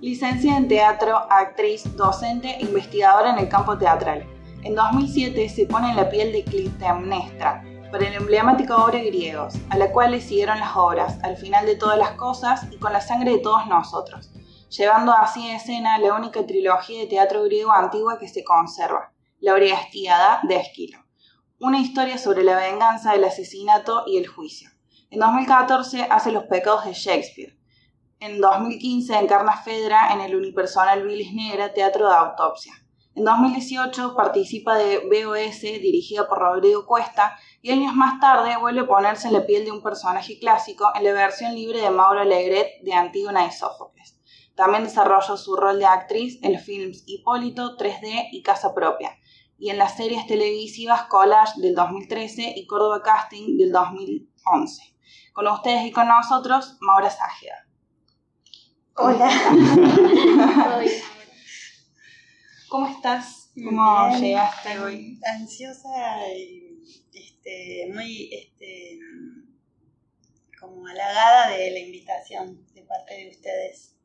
Licenciada en teatro, actriz, docente e investigadora en el campo teatral. En 2007 se pone en la piel de Clitemnestra para el emblemático obra Griegos, a la cual le siguieron las obras Al final de todas las cosas y Con la sangre de todos nosotros, llevando así a escena la única trilogía de teatro griego antigua que se conserva, la Orgiástica de Esquilo, una historia sobre la venganza, el asesinato y el juicio. En 2014 hace Los pecados de Shakespeare. En 2015 encarna a Fedra en el unipersonal Bilis Negra, teatro de autopsia. En 2018 participa de BOS, dirigida por Rodrigo Cuesta, y años más tarde vuelve a ponerse en la piel de un personaje clásico en la versión libre de Mauro Alegret de Antígona y Sófocles. También desarrolló su rol de actriz en los films Hipólito, 3D y Casa Propia, y en las series televisivas Collage del 2013 y Córdoba Casting del 2011. Con ustedes y con nosotros, Maura Sájeda. Hola. ¿Cómo estás? ¿Cómo Bien, llegaste hoy? Ansiosa y muy como halagada de la invitación de parte de ustedes.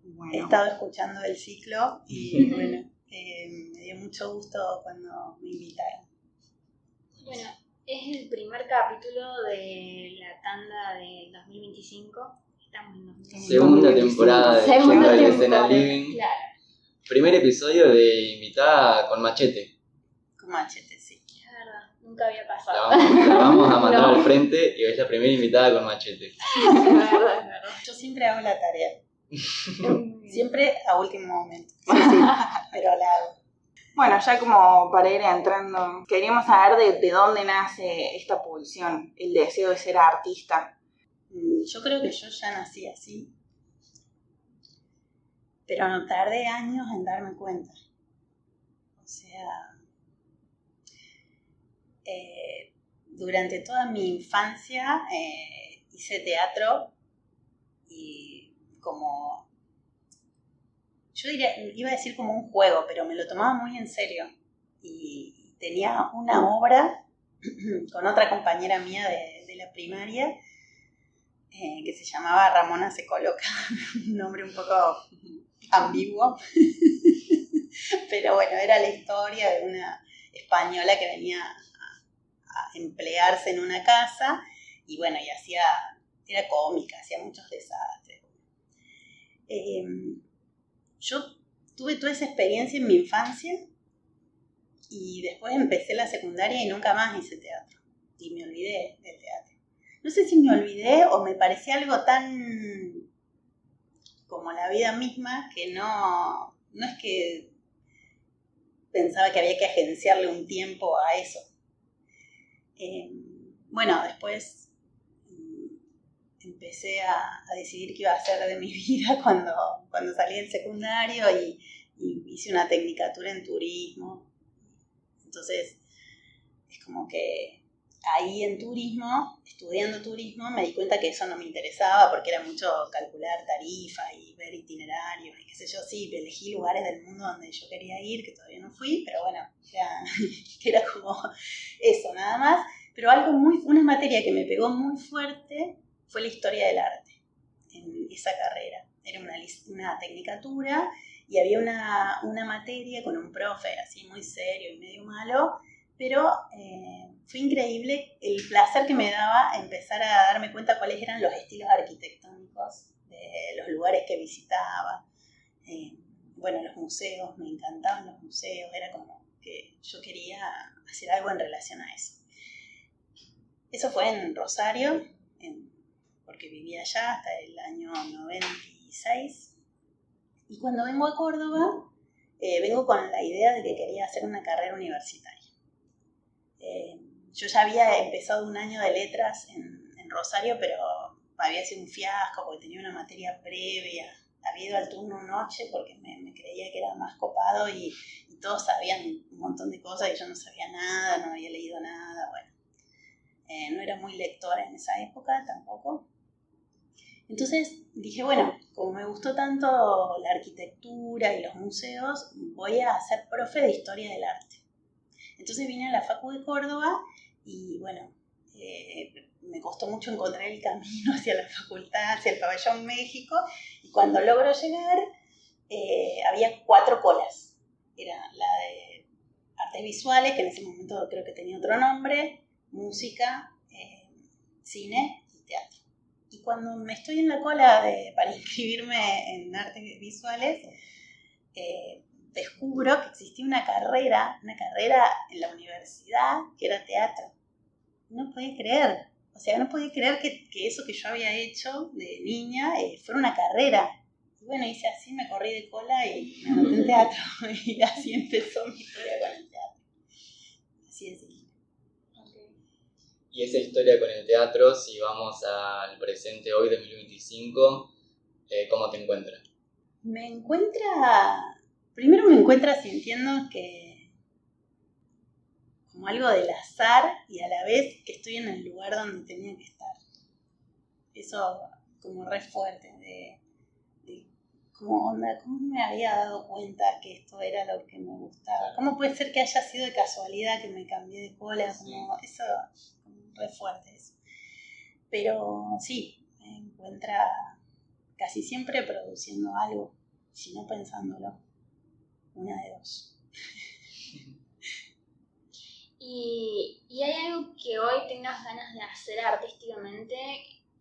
Bueno. He estado escuchando el ciclo y bueno, me dio mucho gusto cuando me invitaron. Bueno, es el primer capítulo de la tanda del 2025. Estamos en 2025. Segunda temporada de Segunda Yendo al temporada, Escena Living. Claro. Primer episodio de invitada con Machete. Con Machete, sí. Es verdad, nunca había pasado. La vamos a mandar No. al frente y es la primera invitada con Machete. Es verdad, es verdad. Yo siempre hago la tarea, Siempre. siempre a último momento, sí, pero la hago. Bueno, ya como para ir entrando, queríamos saber de dónde nace esta pulsión, el deseo de ser artista. Yo creo que yo ya nací así, pero no tardé años en darme cuenta. O sea, durante toda mi infancia hice teatro y como, yo iba a decir como un juego, pero me lo tomaba muy en serio. Y tenía una obra con otra compañera mía de la primaria que se llamaba Ramona se coloca, un nombre un poco ambiguo, pero bueno, era la historia de una española que venía a emplearse en una casa y bueno, y era cómica, hacía muchos desastres. Yo tuve toda esa experiencia en mi infancia y después empecé la secundaria y nunca más hice teatro y me olvidé del teatro. No sé si me olvidé o me parecía algo tan como la vida misma que no es que pensaba que había que agenciarle un tiempo a eso. Bueno, después empecé a decidir qué iba a hacer de mi vida cuando salí del secundario y hice una tecnicatura en turismo. Entonces, es como que ahí en turismo, estudiando turismo, me di cuenta que eso no me interesaba porque era mucho calcular tarifas y ver itinerarios y qué sé yo. Sí, elegí lugares del mundo donde yo quería ir, que todavía no fui, pero bueno, era como eso, nada más. Pero una materia que me pegó muy fuerte fue la historia del arte en esa carrera. Era una tecnicatura y había una materia con un profe así muy serio y medio malo, pero fue increíble el placer que me daba empezar a darme cuenta cuáles eran los estilos arquitectónicos de los lugares que visitaba. Bueno, los museos, me encantaban los museos, era como que yo quería hacer algo en relación a eso. Eso fue en Rosario, porque vivía allá hasta el año 96. Y cuando vengo a Córdoba, vengo con la idea de que quería hacer una carrera universitaria. Yo ya había empezado un año de letras en Rosario, pero había sido un fiasco porque tenía una materia previa. Había ido al turno noche porque me creía que era más copado y todos sabían un montón de cosas y yo no sabía nada, no había leído nada. Bueno, no era muy lectora en esa época tampoco. Entonces dije, bueno, como me gustó tanto la arquitectura y los museos, voy a ser profe de historia del arte. Entonces vine a la Facu de Córdoba y bueno, Me costó mucho encontrar el camino hacia la facultad, hacia el Pabellón México, y cuando logro llegar, había 4 colas. Era la de artes visuales, que en ese momento creo que tenía otro nombre, música, cine y teatro. Y cuando me estoy en la cola para inscribirme en artes visuales, descubro que existía una carrera en la universidad que era teatro. No podía creer. O sea, no podía creer que eso que yo había hecho de niña fuera una carrera. Y bueno, hice así, me corrí de cola y me anoté en teatro. Y así empezó mi historia con el teatro. Así es. Y esa historia con el teatro, si vamos al presente hoy, 2025, ¿cómo te encuentras? Primero me encuentra sintiendo que como algo del azar y a la vez que estoy en el lugar donde tenía que estar. Eso como re fuerte, de cómo me había dado cuenta que esto era lo que me gustaba. ¿Cómo puede ser que haya sido de casualidad que me cambié de cola? Como eso, como re fuerte eso. Pero sí, me encuentra casi siempre produciendo algo, si no pensándolo. Una de dos. ¿Y hay algo que hoy tengas ganas de hacer artísticamente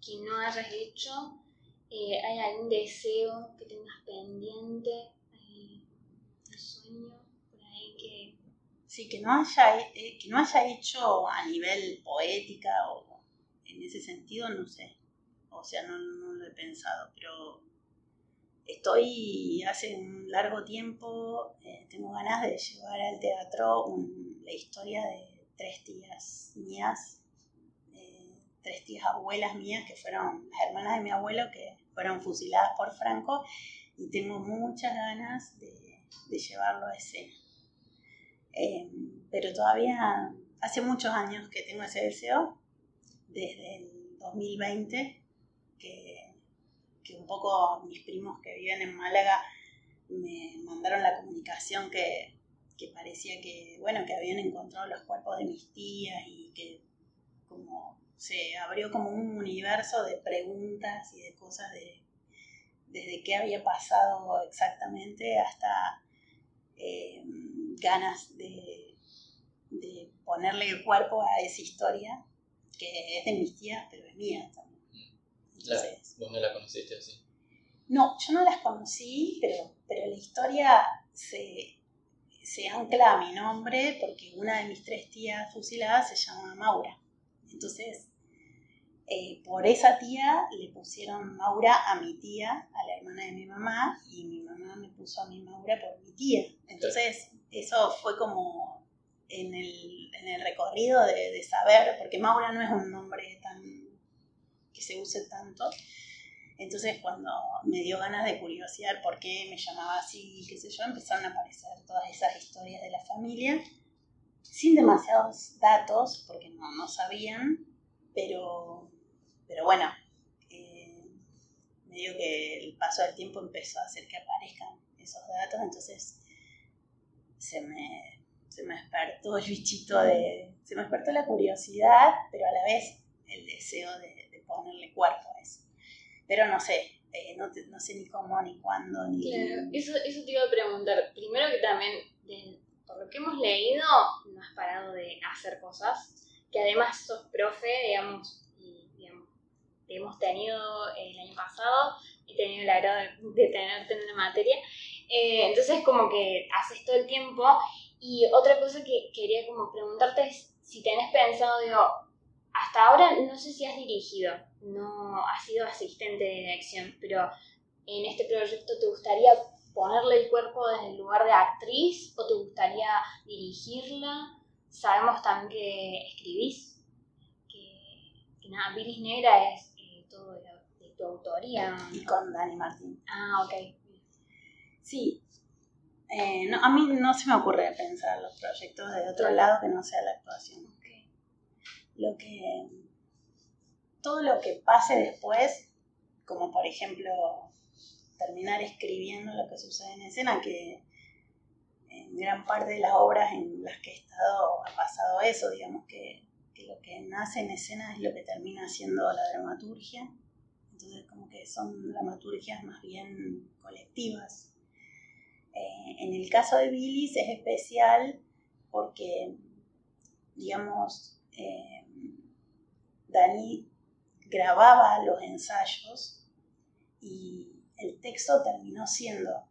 que no hayas hecho? ¿Hay algún deseo que tengas pendiente? ¿Hay un sueño por ahí que...? Sí, que no haya hecho a nivel poética o en ese sentido, no sé. O sea, no lo he pensado, pero estoy hace un largo tiempo, tengo ganas de llevar al teatro la historia de 3 tías mías, 3 tías abuelas mías que fueron las hermanas de mi abuelo que fueron fusiladas por Franco, y tengo muchas ganas de llevarlo a escena. Pero todavía hace muchos años que tengo ese deseo, desde el 2020, que un poco mis primos que viven en Málaga me mandaron la comunicación que parecía que habían encontrado los cuerpos de mis tías y que como se abrió como un universo de preguntas y de cosas desde qué había pasado exactamente hasta ganas de ponerle el cuerpo a esa historia que es de mis tías pero es mía también. Entonces, ¿Vos no la conociste así? No, yo no las conocí, pero la historia se ancla a mi nombre porque una de mis 3 tías fusiladas se llama Maura. Entonces, por esa tía le pusieron Maura a mi tía, a la hermana de mi mamá, y mi mamá me puso a mi Maura por mi tía. Entonces, eso fue como en el recorrido de saber, porque Maura no es un nombre que se use tanto. Entonces, cuando me dio ganas de curiosear por qué me llamaba así, qué sé yo, empezaron a aparecer todas esas historias de la familia, sin demasiados datos, porque no sabían, pero bueno, medio que el paso del tiempo empezó a hacer que aparezcan esos datos, entonces se me despertó el bichito se me despertó la curiosidad, pero a la vez el deseo de ponerle cuerpo a eso. Pero no sé, no sé ni cómo, ni cuándo, ni... Claro, eso te iba a preguntar. Primero que también, por lo que hemos leído, no has parado de hacer cosas, que además sos profe, digamos, y te hemos tenido el año pasado, he tenido el agrado de tenerte en la materia, entonces como que haces todo el tiempo. Y otra cosa que quería como preguntarte es si tenés pensado, digo, hasta ahora no sé si has dirigido, no has sido asistente de dirección, pero en este proyecto ¿te gustaría ponerle el cuerpo desde el lugar de actriz o te gustaría dirigirla? Sabemos también que escribís, que nada, Bilis Negra es todo de tu autoría, ¿no? Y con Dani Martín. Ah, ok. Sí. No, a mí no se me ocurre pensar los proyectos de otro lado que no sea la actuación. Okay. Todo lo que pase después, como por ejemplo terminar escribiendo lo que sucede en escena, que en gran parte de las obras en las que he estado ha pasado eso, digamos que lo que que nace en escena es lo que termina siendo la dramaturgia. Entonces como que son dramaturgias más bien colectivas. En el caso de Bilis es especial porque, digamos, Dani grababa los ensayos y el texto terminó siendo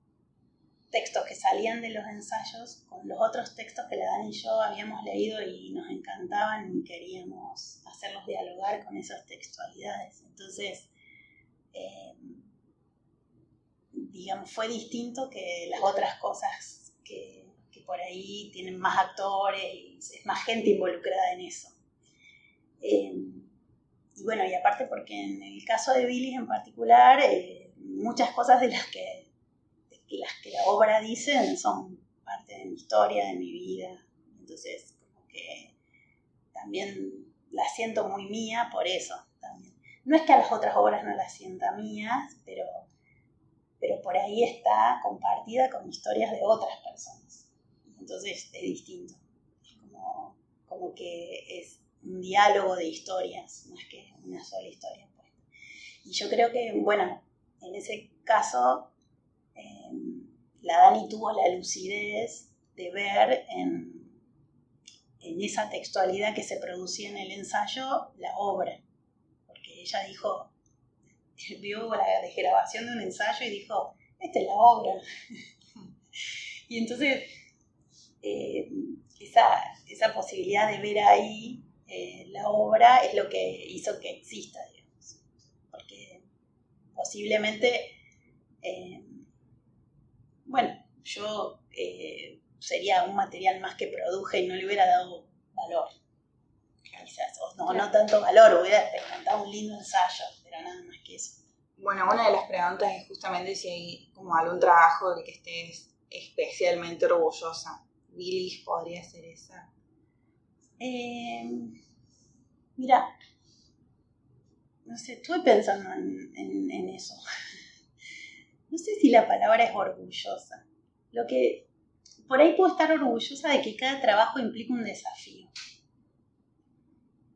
textos que salían de los ensayos con los otros textos que la Dani y yo habíamos leído y nos encantaban y queríamos hacerlos dialogar con esas textualidades. Entonces, digamos, fue distinto que las otras cosas que por ahí tienen más actores y es más gente involucrada en eso. Y bueno, y aparte porque en el caso de Bilis en particular, muchas cosas de las que la obra dice son parte de mi historia, de mi vida. Entonces, como que también la siento muy mía por eso también. No es que a las otras obras no las sienta mías, pero por ahí está compartida con historias de otras personas. Entonces es distinto. Es como que es un diálogo de historias, más que una sola historia. Pues. Y yo creo que, bueno, en ese caso, la Dani tuvo la lucidez de ver en esa textualidad que se producía en el ensayo la obra. Porque ella dijo, vio la desgrabación de un ensayo y dijo, esta es la obra. Y entonces, esa posibilidad de ver ahí la obra es lo que hizo que exista, digamos. Porque posiblemente, yo sería un material más que produje y no le hubiera dado valor. Quizás, no tanto valor, hubiera experimentado un lindo ensayo, pero nada más que eso. Bueno, una de las preguntas es justamente si hay como algún trabajo del que estés especialmente orgullosa. Bilis podría ser esa. Mira, no sé, estuve pensando en eso. No sé si la palabra es orgullosa. Lo que por ahí puedo estar orgullosa de que cada trabajo implica un desafío.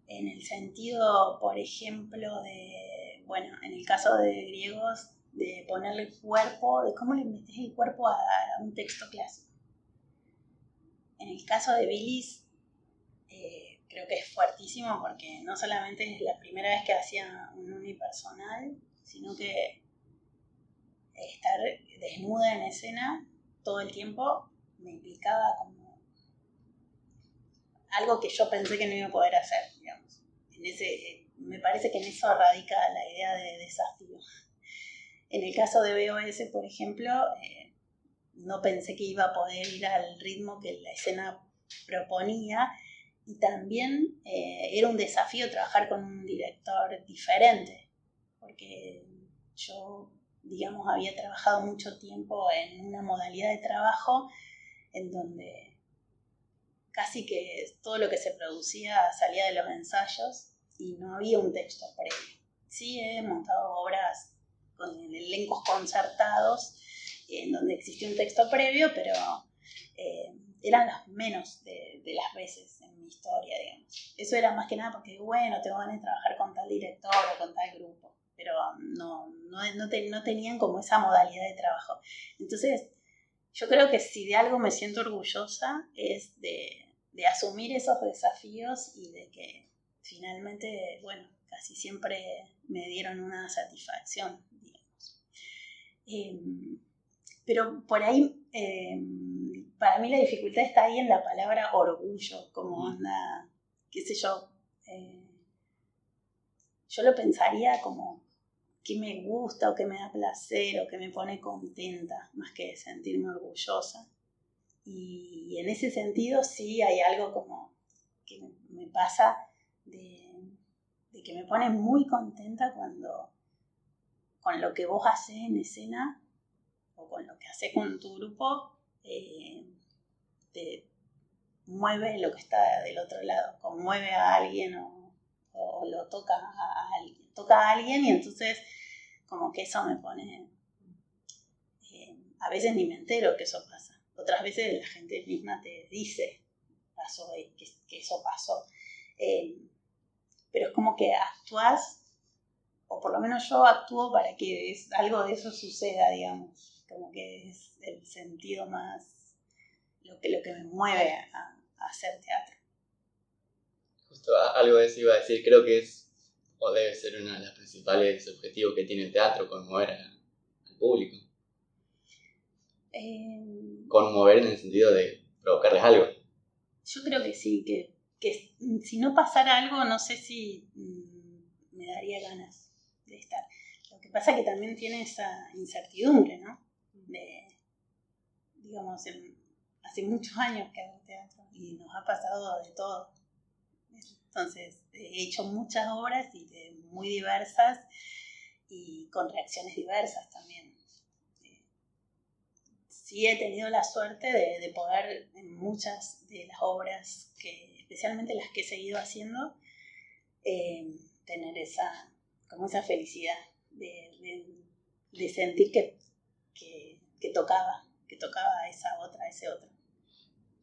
En el sentido, por ejemplo, en el caso de Griegos, de ponerle cuerpo, de cómo le metes el cuerpo a un texto clásico. En el caso de Bilis, creo que es fuertísimo porque no solamente es la primera vez que hacía un unipersonal, sino que estar desnuda en escena todo el tiempo me implicaba como algo que yo pensé que no iba a poder hacer, digamos. Me parece que en eso radica la idea de desafío. En el caso de BOS, por ejemplo, no pensé que iba a poder ir al ritmo que la escena proponía y también era un desafío trabajar con un director diferente, porque yo, digamos, había trabajado mucho tiempo en una modalidad de trabajo en donde casi que todo lo que se producía salía de los ensayos y no había un texto previo. Sí he montado obras con elencos concertados en donde existía un texto previo, pero eran los menos de las veces en mi historia, digamos. Eso era más que nada porque, bueno, tengo ganas de trabajar con tal director o con tal grupo, pero no tenían como esa modalidad de trabajo. Entonces, yo creo que si de algo me siento orgullosa es de asumir esos desafíos y de que finalmente, bueno, casi siempre me dieron una satisfacción, digamos. Pero por ahí, para mí la dificultad está ahí en la palabra orgullo, como anda, qué sé yo. Yo lo pensaría como que me gusta o que me da placer o que me pone contenta, más que sentirme orgullosa. Y en ese sentido sí hay algo como que me pasa de que me pone muy contenta cuando con lo que vos hacés en escena o con lo que haces con tu grupo te mueve lo que está del otro lado, conmueve a alguien o lo toca a alguien y entonces como que eso me pone, a veces ni me entero que eso pasa, otras veces la gente misma te dice que eso pasó. pero es como que actuás, o por lo menos yo actúo para que algo de eso suceda, digamos, como que es el sentido más, lo que me mueve a hacer teatro. Justo algo de eso iba a decir, creo que es, o debe ser uno de los principales objetivos que tiene el teatro, conmover al público. Conmover en el sentido de provocarles algo. Yo creo que sí, que si no pasara algo, no sé si me daría ganas de estar. Lo que pasa es que también tiene esa incertidumbre, ¿no? Digamos, hace muchos años que hago teatro y nos ha pasado de todo. Entonces, he hecho muchas obras y muy diversas y con reacciones diversas también. Sí he tenido la suerte de poder, en muchas de las obras, especialmente las que he seguido haciendo, tener esa felicidad de sentir que tocaba ese otro.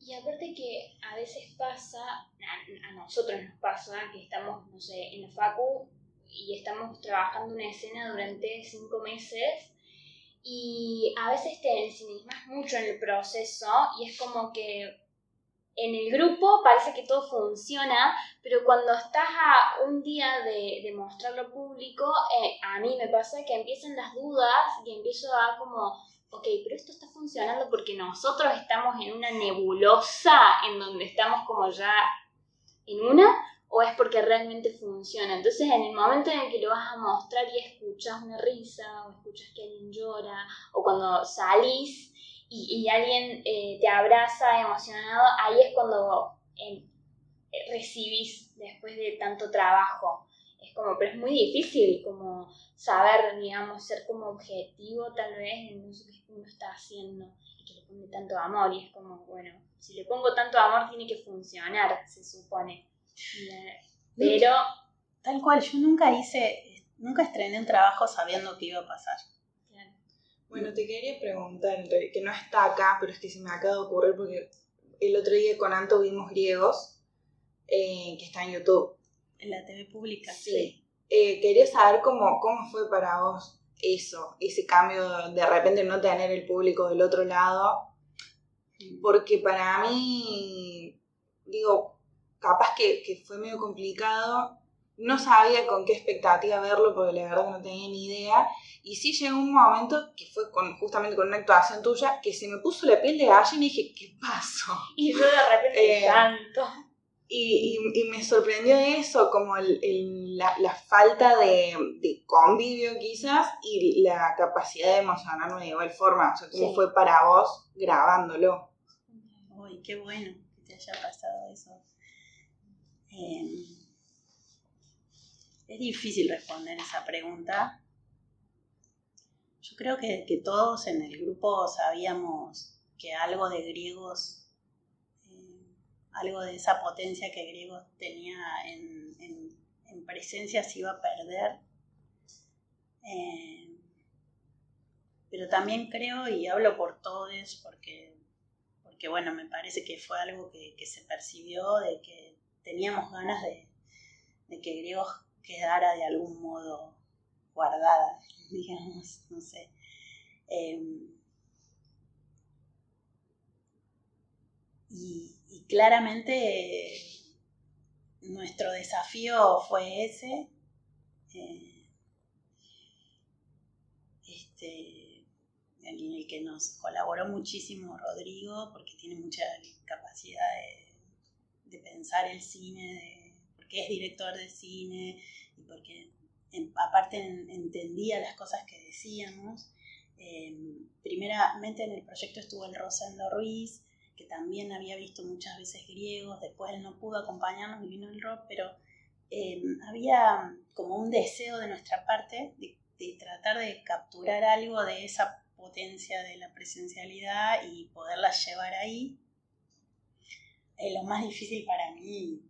Y aparte que a veces pasa, a nosotros nos pasa, que estamos, no sé, en la facu y estamos trabajando una escena durante 5 meses y a veces te ensimismas mucho en el proceso y es como que en el grupo parece que todo funciona, pero cuando estás a un día de mostrarlo público, a mí me pasa que empiezan las dudas y empiezo a como, ok, pero esto está funcionando porque nosotros estamos en una nebulosa en donde estamos como ya en una, o es porque realmente funciona. Entonces, en el momento en el que lo vas a mostrar y escuchas una risa, o escuchas que alguien llora, o cuando salís y alguien te abraza emocionado, ahí es cuando recibís después de tanto trabajo. Es como, pero es muy difícil como saber, digamos, ser como objetivo tal vez en eso que uno está haciendo y que le pone tanto amor. Y es como, bueno, si le pongo tanto amor tiene que funcionar, se supone. Pero tal cual, yo nunca estrené un trabajo sabiendo que iba a pasar. Claro. Bueno, te quería preguntar, que no está acá, pero es que se me acaba de ocurrir porque el otro día con Anto vimos Griegos, que está en YouTube. En la TV pública. Sí. Quería saber cómo fue para vos ese cambio de repente no tener el público del otro lado, porque para mí, digo, capaz que fue medio complicado, no sabía con qué expectativa verlo, porque la verdad que no tenía ni idea, y sí llegó un momento que fue justamente con una actuación tuya, que se me puso la piel de gallina y dije, ¿qué pasó? Y yo de repente llanto. Y me sorprendió eso, como la falta de convivio quizás y la capacidad de emocionarme de igual forma. O sea, ¿cómo fue para vos grabándolo? Uy, qué bueno que te haya pasado eso. Es difícil responder esa pregunta. Yo creo que todos en el grupo sabíamos que algo de Griegos, algo de esa potencia que Griegos tenía en presencia se iba a perder. Pero también creo, y hablo por todos, porque bueno, me parece que fue algo que se percibió, de que teníamos ganas de que Griegos quedara de algún modo guardada, digamos, no sé. Y claramente nuestro desafío fue ese. En el que nos colaboró muchísimo Rodrigo, porque tiene mucha capacidad de pensar el cine, porque es director de cine y porque aparte entendía las cosas que decíamos. Primeramente en el proyecto estuvo el Rosendo Ruiz, que también había visto muchas veces Griegos, después él no pudo acompañarnos y vino el Rob, pero había como un deseo de nuestra parte de tratar de capturar algo de esa potencia de la presencialidad y poderla llevar ahí. Lo más difícil para mí,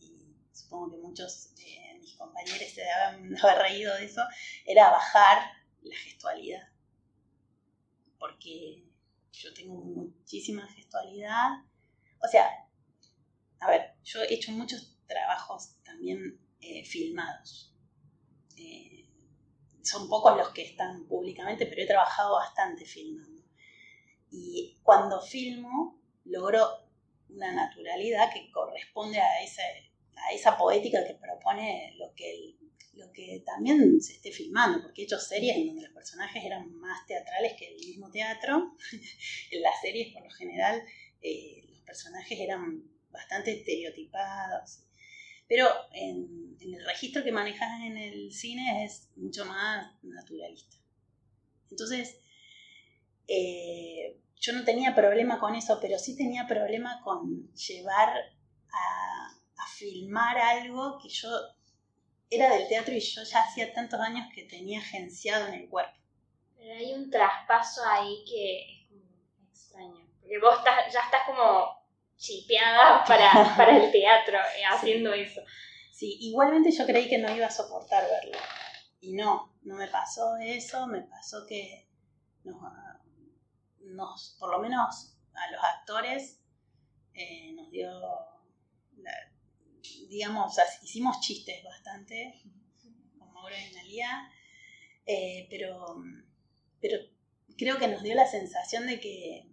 y supongo que muchos de mis compañeros se deben haber reído de eso, era bajar la gestualidad. Porque yo tengo muchísima gestualidad. O sea, a ver, yo he hecho muchos trabajos también filmados. Son pocos los que están públicamente, pero he trabajado bastante filmando. Y cuando filmo, logro una naturalidad que corresponde a esa poética que propone lo que también se esté filmando, porque he hecho series en donde los personajes eran más teatrales que el mismo teatro. En las series, por lo general, los personajes eran bastante estereotipados, pero en el registro que manejas en el cine es mucho más naturalista. Entonces, yo no tenía problema con eso, pero sí tenía problema con llevar a filmar algo que yo era del teatro y yo ya hacía tantos años que tenía agenciado en el cuerpo. Pero hay un traspaso ahí que es como extraño, porque vos ya estás como chipeada para el teatro haciendo eso. Sí, igualmente yo creí que no iba a soportar verlo. Y no me pasó eso, me pasó que por lo menos a los actores, nos dio, digamos, hicimos chistes bastante, con Mauro y Analía, pero creo que nos dio la sensación de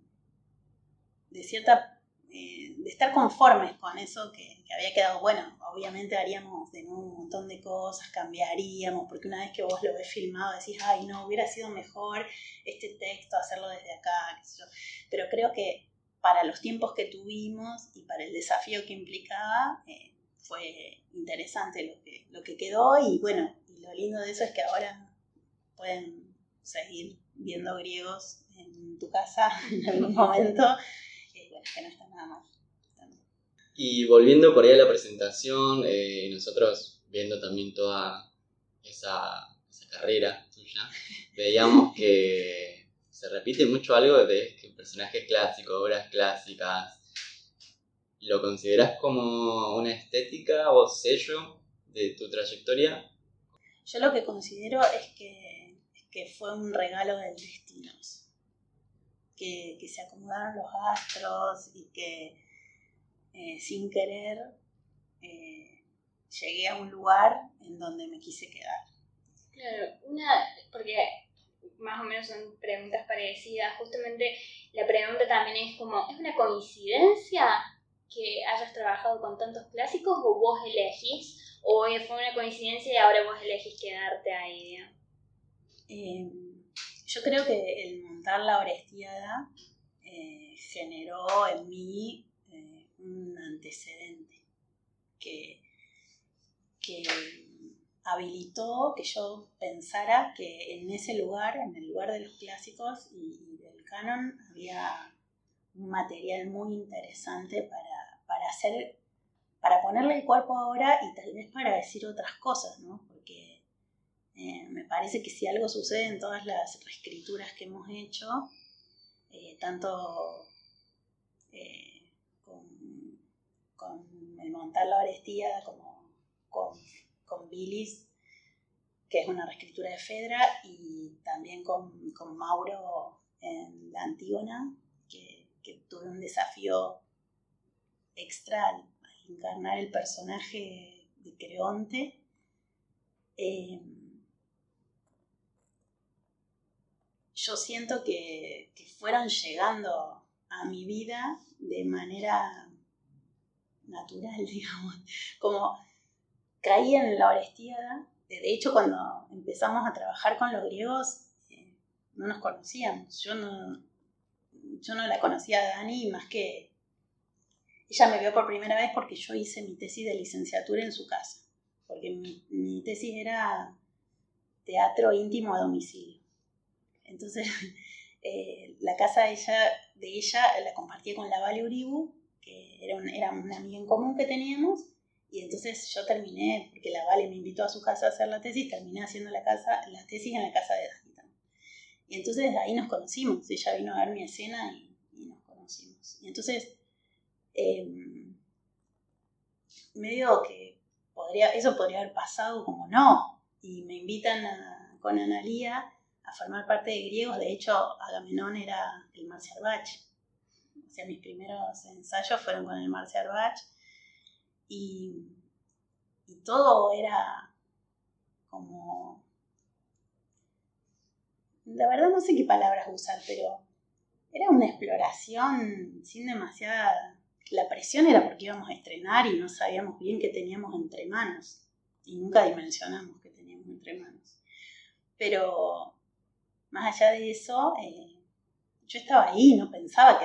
estar conformes con eso que había quedado bueno. Obviamente haríamos de nuevo un montón de cosas, cambiaríamos, porque una vez que vos lo ves filmado decís, ay no, hubiera sido mejor este texto hacerlo desde acá, qué sé yo. Pero creo que para los tiempos que tuvimos y para el desafío que implicaba, fue interesante lo que quedó, y bueno, y lo lindo de eso es que ahora pueden seguir viendo griegos en tu casa en algún momento. Bueno, que no está nada mal. Y volviendo por ahí a la presentación, nosotros viendo también toda esa carrera tuya, veíamos que se repite mucho algo de que personajes clásicos, obras clásicas. ¿Lo considerás como una estética o sello de tu trayectoria? Yo lo que considero es que fue un regalo del destino. Que se acomodaron los astros y que sin querer llegué a un lugar en donde me quise quedar. Claro, porque más o menos son preguntas parecidas. Justamente la pregunta también es como, ¿es una coincidencia que hayas trabajado con tantos clásicos o vos elegís? ¿O fue una coincidencia y ahora vos elegís quedarte ahí? Yo creo que el montar la Orestiada generó en mí un antecedente que habilitó que yo pensara que en ese lugar, en el lugar de los clásicos y del canon, había un material muy interesante para ponerle el cuerpo ahora y tal vez para decir otras cosas, ¿no? Porque me parece que si algo sucede en todas las reescrituras que hemos hecho, tanto con el montar la Orestiada como con Bilis, que es una reescritura de Fedra, y también con Mauro en la Antígona, que tuve un desafío extra al encarnar el personaje de Creonte. Yo siento que fueron llegando a mi vida de manera natural, digamos, como caí en la Orestiada. De hecho, cuando empezamos a trabajar con los griegos, no nos conocíamos. Yo no la conocía a Dani, más que ella me vio por primera vez porque yo hice mi tesis de licenciatura en su casa, porque mi tesis era teatro íntimo a domicilio. Entonces, la casa de ella la compartía con la Vale Uribu, que era una amiga en común que teníamos, y entonces yo terminé, porque la Vale me invitó a su casa a hacer la tesis, terminé haciendo la tesis en la casa de Dani también. Y entonces ahí nos conocimos, ella vino a ver mi escena y nos conocimos. Y entonces, medio que eso podría haber pasado como no, y me invitan con Analía a formar parte de Griegos. De hecho, Agamenón era el Marcial Bach. O sea, mis primeros ensayos fueron con el Marcial Bach. Y todo era como... La verdad no sé qué palabras usar, pero era una exploración sin demasiada... La presión era porque íbamos a estrenar y no sabíamos bien qué teníamos entre manos. Y nunca dimensionamos qué teníamos entre manos. Pero más allá de eso, yo estaba ahí, no pensaba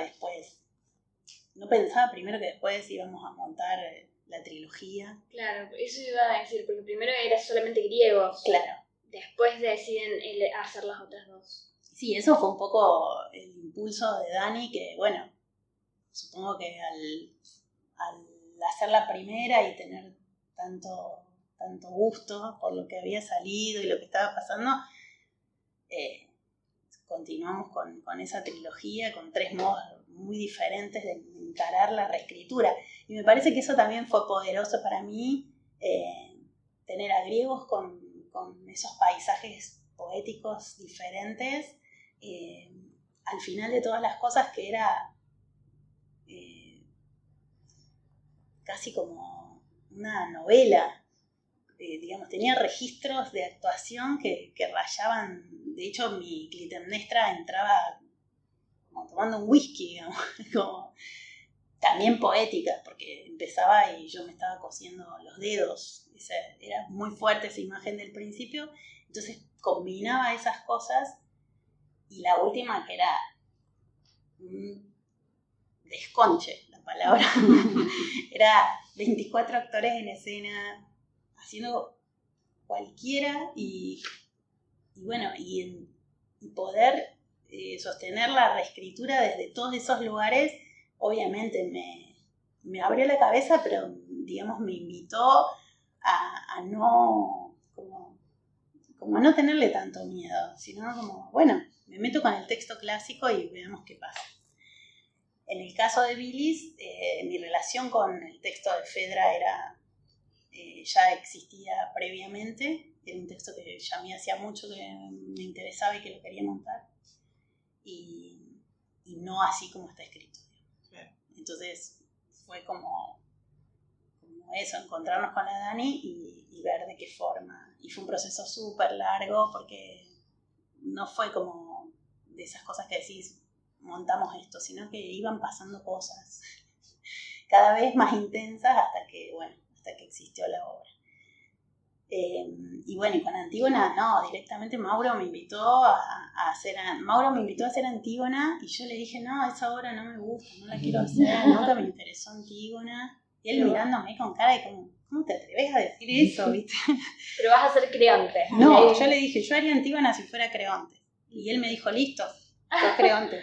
primero que después íbamos a montar la trilogía. Claro, eso iba a decir, porque primero era solamente griegos. Claro. Después deciden hacer las otras dos. Sí, eso fue un poco el impulso de Dani, que bueno, supongo que al hacer la primera y tener tanto gusto por lo que había salido y lo que estaba pasando, continuamos con esa trilogía, con 3 modos muy diferentes de encarar la reescritura. Y me parece que eso también fue poderoso para mí, tener a griegos con esos paisajes poéticos diferentes, al final de todas las cosas, que era casi como una novela. Digamos, tenía registros de actuación que rayaban. De hecho, mi Clitemnestra entraba como tomando un whisky, digamos, como también poética, porque empezaba y yo me estaba cosiendo los dedos. Era muy fuerte esa imagen del principio, entonces combinaba esas cosas. Y la última, que era un desconche, la palabra, era 24 actores en escena, haciendo cualquiera, y bueno, y poder sostener la reescritura desde todos esos lugares, obviamente me abrió la cabeza, pero digamos me invitó a no, como a no tenerle tanto miedo, sino como, bueno, me meto con el texto clásico y veamos qué pasa. En el caso de Bilis, mi relación con el texto de Fedra ya existía previamente. Era un texto que ya a mí hacía mucho que me interesaba y que lo quería montar. Y no así como está escrito. Entonces fue como eso, encontrarnos con la Dani y ver de qué forma. Y fue un proceso súper largo, porque no fue como de esas cosas que decís, montamos esto, sino que iban pasando cosas cada vez más intensas hasta que existió la obra. Y bueno, y con Antígona, no, directamente Mauro me invitó a hacer Antígona, y yo le dije, no, esa obra no me gusta, no la quiero hacer, nunca me interesó Antígona. Y él mirándome con cara de como, ¿cómo te atreves a decir eso, viste? Pero vas a ser Creonte. No, yo le dije, yo haría Antígona si fuera Creonte. Y él me dijo, listo, sos Creonte.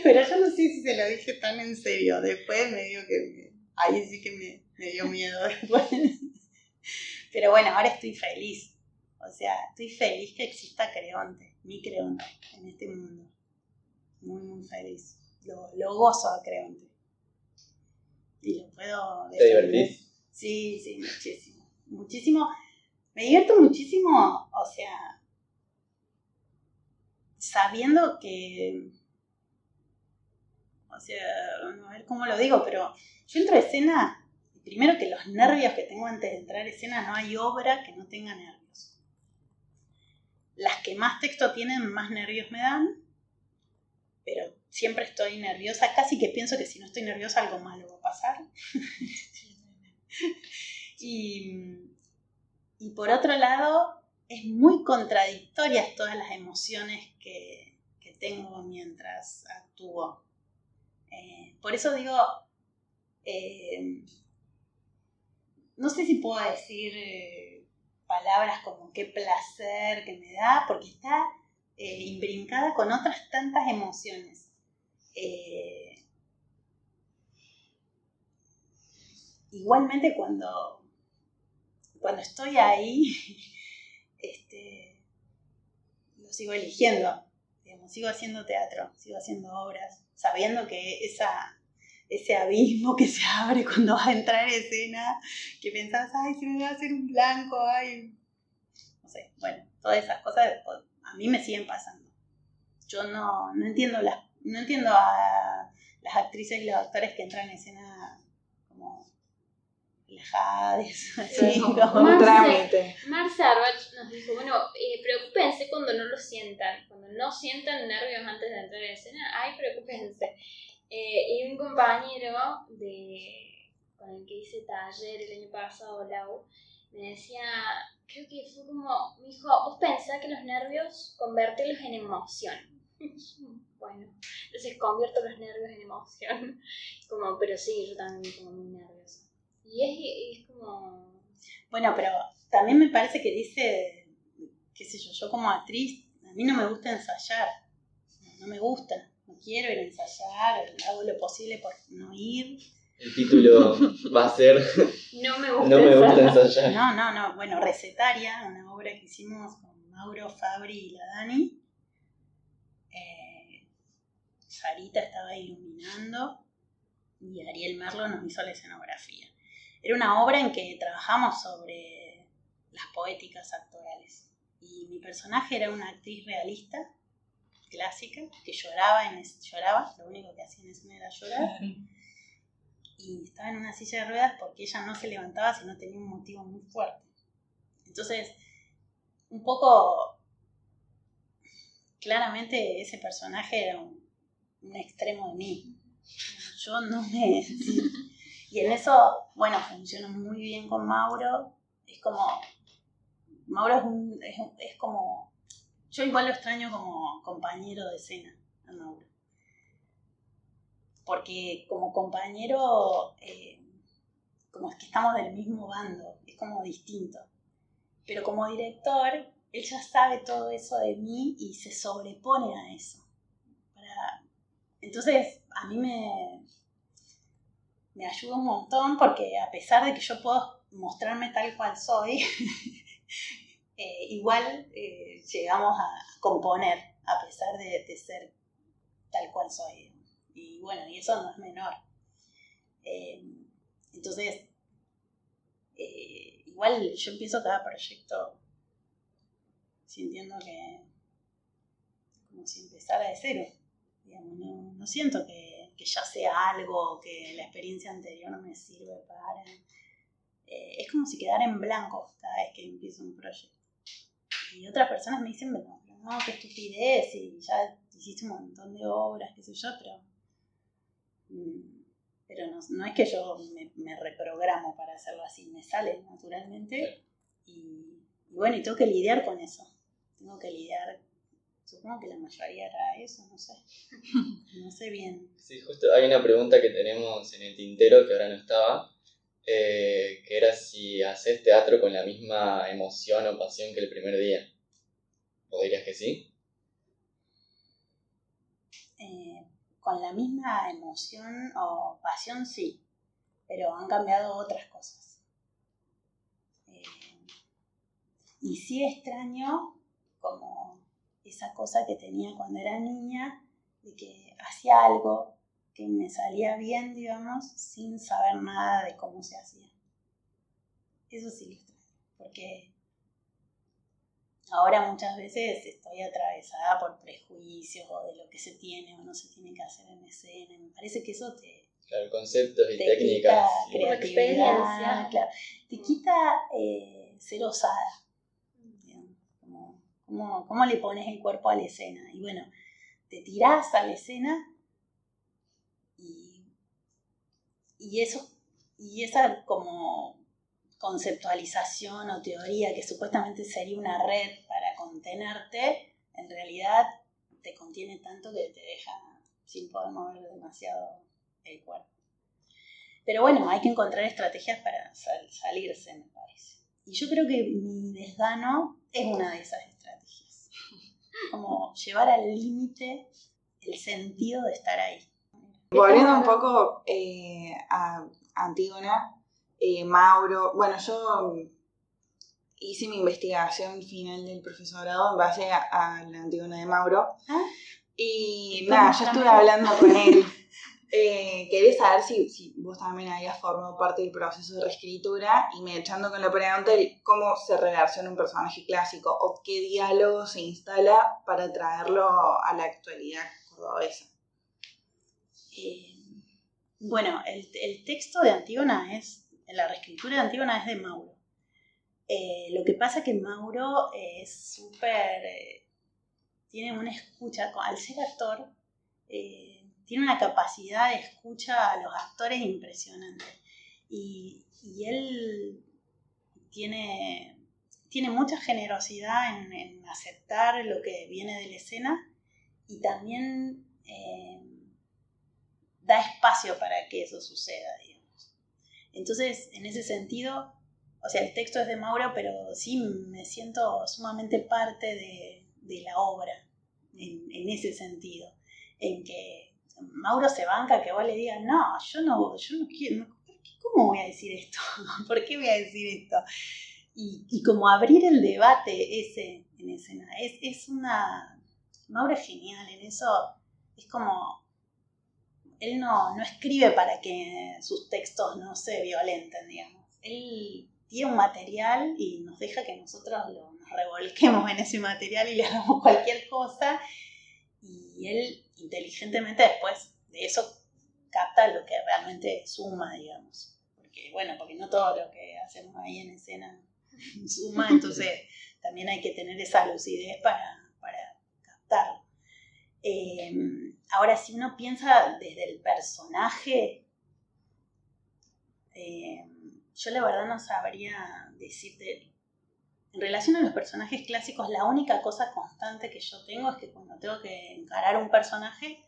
Pero yo no sé si se lo dije tan en serio. Después me dijo que ahí sí que me dio miedo después. Pero bueno, ahora estoy feliz. O sea, estoy feliz que exista Creonte, mi Creonte, en este mundo. Muy, muy feliz. Lo gozo a Creonte. Y lo puedo ¿Te divertís? Sí, muchísimo. Muchísimo. Me divierto muchísimo, o sea, sabiendo que, o sea, a ver cómo lo digo, pero yo entro a escena, primero que los nervios que tengo antes de entrar a escena, no hay obra que no tenga nervios. Las que más texto tienen, más nervios me dan, pero siempre estoy nerviosa, casi que pienso que si no estoy nerviosa algo malo va a pasar. Y por otro lado, es muy contradictorias todas las emociones que tengo mientras actúo. Por eso digo, no sé si puedo decir palabras como qué placer que me da, porque está imbrincada con otras tantas emociones. Igualmente cuando estoy ahí, lo sigo eligiendo, digamos, sigo haciendo teatro, sigo haciendo obras, sabiendo que ese abismo que se abre cuando vas a entrar en escena, que pensás, ay, se me va a hacer un blanco, ay, no sé, bueno, todas esas cosas a mí me siguen pasando. Yo no entiendo a las actrices y los actores que entran en escena como relajadas, así Sí, como... Un trámite. Marcia Arbach nos dijo, bueno, preocúpense cuando no lo sientan. Cuando no sientan nervios antes de entrar en escena, ay, preocúpense. Y un compañero con el que hice taller el año pasado, Lau, me decía, creo que fue como, me dijo, vos pensás que los nervios convertirlos en emoción. Bueno, entonces convierto los nervios en emoción. Como, pero sí, yo también como muy nerviosa. Y es como... Bueno, pero también me parece que dice, qué sé yo como actriz, a mí no me gusta ensayar, no me gusta, no quiero ir a ensayar, hago lo posible por no ir. El título va a ser No me No me gusta ensayar. No, bueno, Recetaria, una obra que hicimos con Mauro, Fabri y la Dani. Sarita estaba iluminando y Ariel Merlo nos hizo la escenografía. Era una obra en que trabajamos sobre las poéticas actorales. Y mi personaje era una actriz realista, clásica, que lloraba, lo único que hacía en escena era llorar. Y estaba en una silla de ruedas porque ella no se levantaba si no tenía un motivo muy fuerte. Entonces, un poco, claramente ese personaje era un extremo de mí. Yo no me... Y en eso, bueno, funciona muy bien con Mauro. Es como... Mauro es como... Yo igual lo extraño como compañero de escena a Mauro. Porque como compañero, como es que estamos del mismo bando, es como distinto. Pero como director, él ya sabe todo eso de mí y se sobrepone a eso. Entonces, a mí me ayuda un montón porque a pesar de que yo puedo mostrarme tal cual soy, igual llegamos a componer a pesar de ser tal cual soy. Y bueno, y eso no es menor. Entonces, igual yo empiezo cada proyecto sintiendo que como si empezara de cero. Digamos, no siento que ya sea algo, que la experiencia anterior no me sirve para... es como si quedara en blanco cada vez que empiezo un proyecto. Y otras personas me dicen, no, qué estupidez, y ya hiciste un montón de obras, qué sé yo, pero no es que yo me reprogramo para hacerlo así, me sale naturalmente. Y bueno, y tengo que lidiar con eso. Tengo que lidiar... Supongo que la mayoría hará eso, no sé. No sé bien. Sí, justo hay una pregunta que tenemos en el tintero que ahora no estaba, que era si haces teatro con la misma emoción o pasión que el primer día. ¿O dirías que sí? Con la misma emoción o pasión, sí. Pero han cambiado otras cosas. Y sí extraño como... esa cosa que tenía cuando era niña, de que hacía algo que me salía bien, digamos, sin saber nada de cómo se hacía. Eso sí lo extraño, porque ahora muchas veces estoy atravesada por prejuicios o de lo que se tiene o no se tiene que hacer en escena. Me parece que eso Claro, conceptos y te técnicas. quita creatividad, claro, te quita ser osada. ¿Cómo le pones el cuerpo a la escena? Y bueno, te tirás a la escena y esa como conceptualización o teoría que supuestamente sería una red para contenerte, en realidad te contiene tanto que te deja sin poder mover demasiado el cuerpo. Pero bueno, hay que encontrar estrategias para salirse, me parece. Y yo creo que mi desgano es una de esas estrategias. Como llevar al límite el sentido de estar ahí. Volviendo un poco a Antígona, Mauro, bueno, yo hice mi investigación final del profesorado en base a la Antígona de Mauro. Y nada, yo estuve hablando con él. Quería saber si vos también habías formado parte del proceso de reescritura y me echando con la pregunta de cómo se reversiona un personaje clásico o qué diálogo se instala para traerlo a la actualidad cordobesa. Bueno, el texto de Antígona es la reescritura de Antígona es de Mauro. Lo que pasa es que Mauro es súper... tiene una escucha, al ser actor, tiene una capacidad de escucha a los actores impresionante. Y él tiene mucha generosidad en aceptar lo que viene de la escena y también da espacio para que eso suceda, digamos. Entonces, en ese sentido, o sea, el texto es de Mauro, pero sí me siento sumamente parte de la obra, en ese sentido, en que Mauro se banca que vos le digas, no, yo no quiero, ¿cómo voy a decir esto? ¿Por qué voy a decir esto? Y como abrir el debate ese en escena, Mauro es genial en eso, es como, él no escribe para que sus textos no se violenten, digamos, él tiene un material y nos deja que nosotros nos revolquemos en ese material y le hagamos cualquier cosa, y él inteligentemente después de eso capta lo que realmente suma, digamos, porque no todo lo que hacemos ahí en escena suma, entonces también hay que tener esa lucidez para captarlo. Ahora, si uno piensa desde el personaje, yo la verdad no sabría decirte. En relación a los personajes clásicos, la única cosa constante que yo tengo es que cuando tengo que encarar un personaje,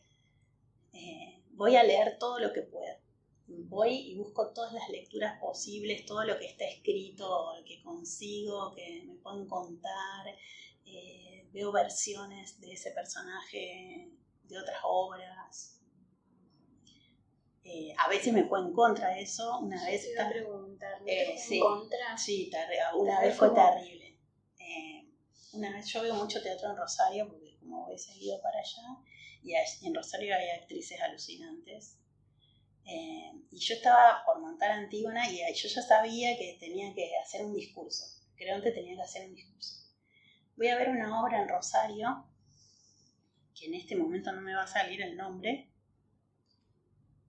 voy a leer todo lo que pueda. Voy y busco todas las lecturas posibles, todo lo que está escrito, lo que consigo, que me pueden contar. Veo versiones de ese personaje de otras obras. A veces me fue en contra de eso. Una vez Te iba a preguntar, sí, ¿en contra? Sí, una vez fue terrible. Una vez yo veo mucho teatro en Rosario, porque como he seguido para allá, y en Rosario hay actrices alucinantes. Y yo estaba por montar Antígona y yo ya sabía que tenía que hacer un discurso. Creonte tenía que hacer un discurso. Voy a ver una obra en Rosario, que en este momento no me va a salir el nombre.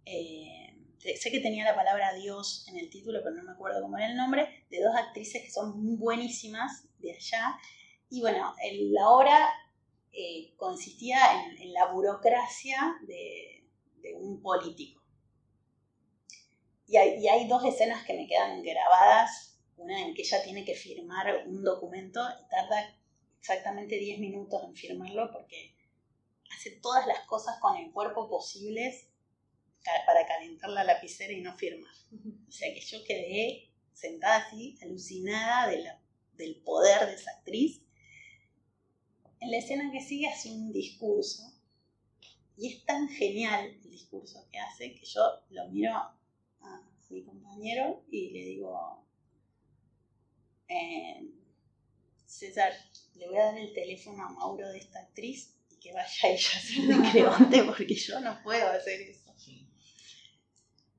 Sé que tenía la palabra Dios en el título, pero no me acuerdo cómo era el nombre, de dos actrices que son buenísimas de allá. Y bueno, la obra consistía en la burocracia de un político. Y hay dos escenas que me quedan grabadas, una en que ella tiene que firmar un documento y tarda exactamente 10 minutos en firmarlo porque hace todas las cosas con el cuerpo posibles para calentar la lapicera y no firmar. O sea que yo quedé sentada así, alucinada del poder de esa actriz. En la escena que sigue hace un discurso y es tan genial el discurso que hace que yo lo miro a mi compañero y le digo, César, le voy a dar el teléfono a Mauro de esta actriz y que vaya ella a hacer de Creonte porque yo no puedo hacer eso.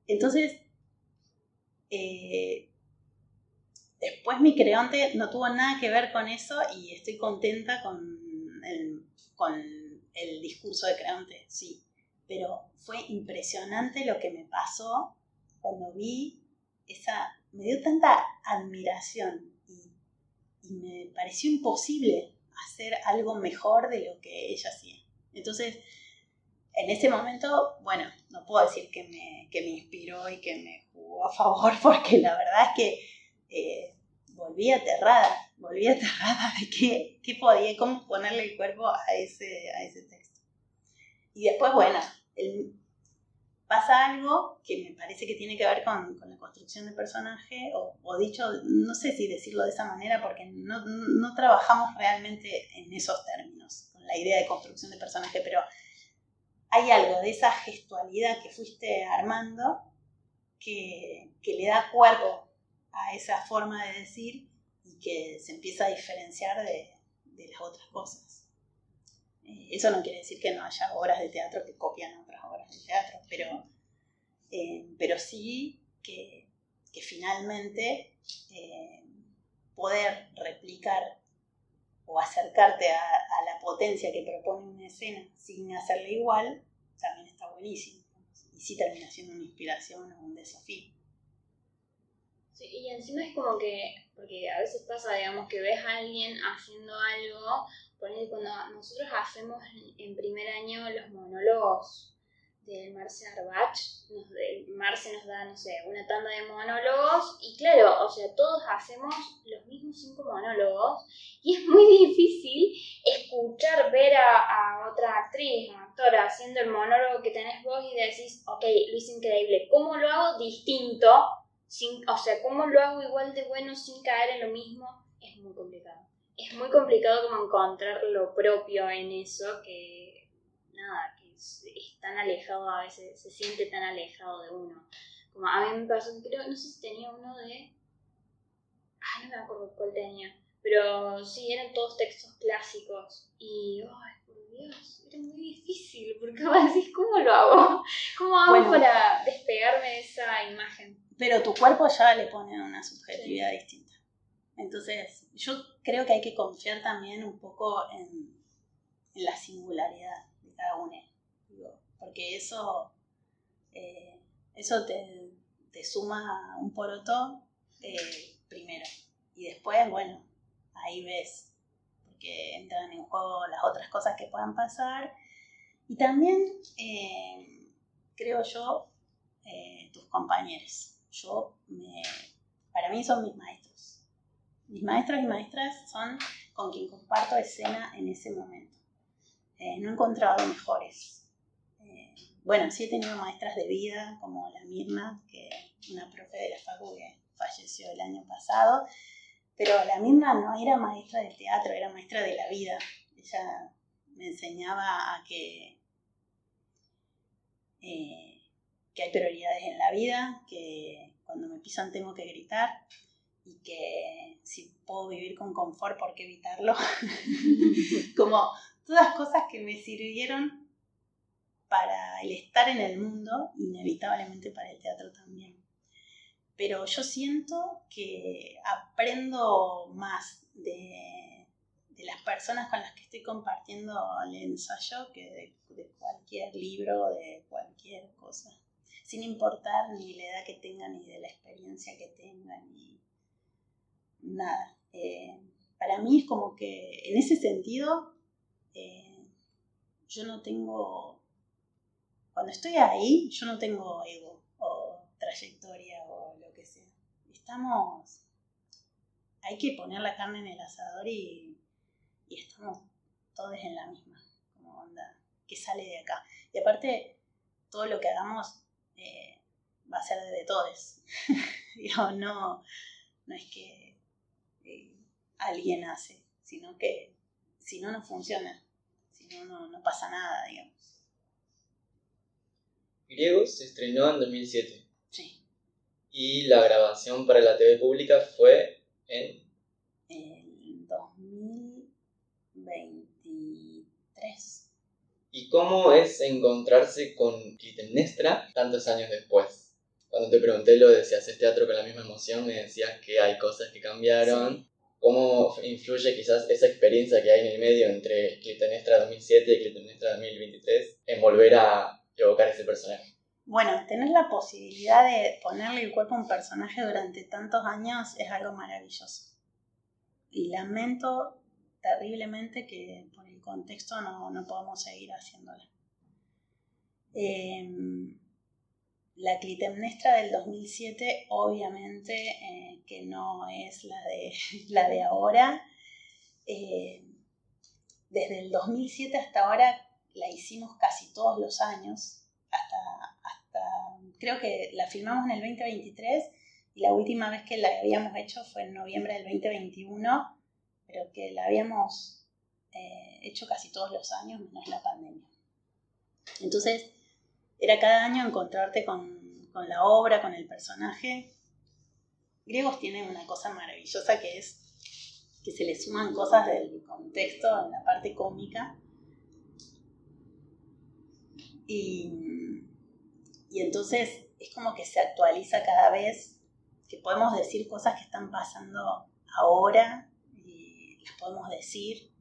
Entonces, después mi Creonte no tuvo nada que ver con eso y estoy contenta con el discurso de Creonte, sí. Pero fue impresionante lo que me pasó cuando vi me dio tanta admiración y me pareció imposible hacer algo mejor de lo que ella hacía. Entonces, en ese momento, bueno, no puedo decir que me inspiró y que me jugó a favor, porque la verdad es que volví aterrada de qué podía, cómo ponerle el cuerpo a ese texto. Y después, bueno, pasa algo que me parece que tiene que ver con la construcción del personaje, o dicho, no sé si decirlo de esa manera, porque no trabajamos realmente en esos términos, con la idea de construcción de personaje, pero hay algo de esa gestualidad que fuiste armando que le da cuerpo a esa forma de decir y que se empieza a diferenciar de las otras cosas. Eso no quiere decir que no haya obras de teatro que copian otras obras de teatro, pero sí que finalmente poder replicar o acercarte a la potencia que propone una escena sin hacerla igual, también está buenísimo. Y sí termina siendo una inspiración o un desafío. encima es como que, porque a veces pasa, digamos, que ves a alguien haciendo algo, ponele cuando nosotros hacemos en primer año los monólogos del Marce Arbach, Marce nos da, no sé, una tanda de monólogos, y claro, o sea, todos hacemos los mismos 5 monólogos, y es muy difícil escuchar, ver a otra actriz o actora haciendo el monólogo que tenés vos y decís, ok, lo hice increíble, ¿cómo lo hago distinto? O sea, ¿cómo lo hago igual de bueno sin caer en lo mismo? Es muy complicado. Es muy complicado como encontrar lo propio en eso que, nada, que es tan alejado a veces, se siente tan alejado de uno. Como a mí me pasó, creo, no sé si tenía uno de... no me acuerdo cuál tenía, pero sí, eran todos textos clásicos y, ay, por Dios, era muy difícil, porque vos decís, ¿cómo lo hago? ¿Cómo hago para despegarme de esa imagen? Pero tu cuerpo ya le pone una subjetividad distinta. Entonces, yo creo que hay que confiar también un poco en la singularidad de cada uno. Porque eso te suma un poroto primero. Y después, bueno, ahí ves, porque entran en juego las otras cosas que puedan pasar. Y también, creo yo, tus compañeros. Para mí son mis maestros. Mis maestros y maestras son con quien comparto escena en ese momento. No he encontrado mejores. Bueno, sí he tenido maestras de vida, como la Mirna, que es una profe de la facu que falleció el año pasado, pero la Mirna no era maestra del teatro, era maestra de la vida. Ella me enseñaba a que hay prioridades en la vida, que cuando me pisan tengo que gritar y que si puedo vivir con confort, ¿por qué evitarlo? Como todas cosas que me sirvieron para el estar en el mundo, inevitablemente para el teatro también. Pero yo siento que aprendo más de las personas con las que estoy compartiendo el ensayo que de cualquier libro, de cualquier cosa. Sin importar ni la edad que tengan, ni de la experiencia que tengan, ni nada. Para mí es como que en ese sentido yo no tengo, cuando estoy ahí, yo no tengo ego o trayectoria o lo que sea. Hay que poner la carne en el asador y estamos todos en la misma, como onda, que sale de acá. Y aparte, todo lo que hagamos va a ser de todos. Digamos, no es que alguien hace, sino que si no, no funciona. Si no, no pasa nada, digamos. Griegos se estrenó en 2007. Sí. Y la grabación para la TV pública fue en 2023. ¿Y cómo es encontrarse con Clitemnestra tantos años después? Cuando te pregunté lo de si haces teatro con la misma emoción, me decías que hay cosas que cambiaron. Sí. ¿Cómo influye quizás esa experiencia que hay en el medio entre Clitemnestra 2007 y Clitemnestra 2023 en volver a evocar ese personaje? Bueno, tener la posibilidad de ponerle el cuerpo a un personaje durante tantos años es algo maravilloso. Y lamento terriblemente que por el contexto no podamos seguir haciéndola. La Clitemnestra del 2007, obviamente, que no es la de ahora. Desde el 2007 hasta ahora la hicimos casi todos los años. Creo que la filmamos en el 2023 y la última vez que la habíamos hecho fue en noviembre del 2021, pero que la habíamos hecho casi todos los años, menos la pandemia. Entonces, era cada año encontrarte con la obra, con el personaje. Griegos tiene una cosa maravillosa que es que se le suman cosas del contexto en la parte cómica. Y entonces es como que se actualiza cada vez, que podemos decir cosas que están pasando ahora y las podemos decir.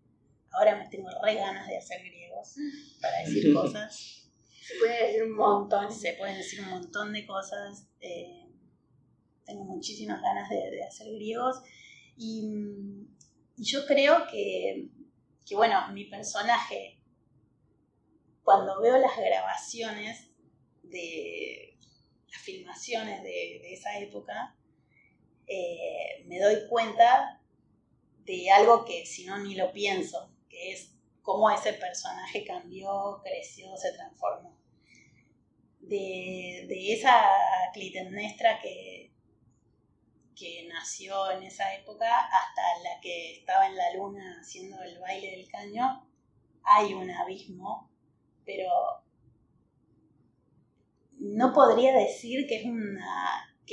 Ahora me tengo re ganas de hacer griegos para decir cosas. Se puede decir un montón. Se pueden decir un montón de cosas. Tengo muchísimas ganas de hacer griegos. Y yo creo que, bueno, mi personaje, cuando veo las grabaciones de las filmaciones de esa época, me doy cuenta de algo que si no ni lo pienso, que es cómo ese personaje cambió, creció, se transformó. De esa Clitemnestra que nació en esa época hasta la que estaba en la luna haciendo el baile del caño, hay un abismo, pero no podría decir que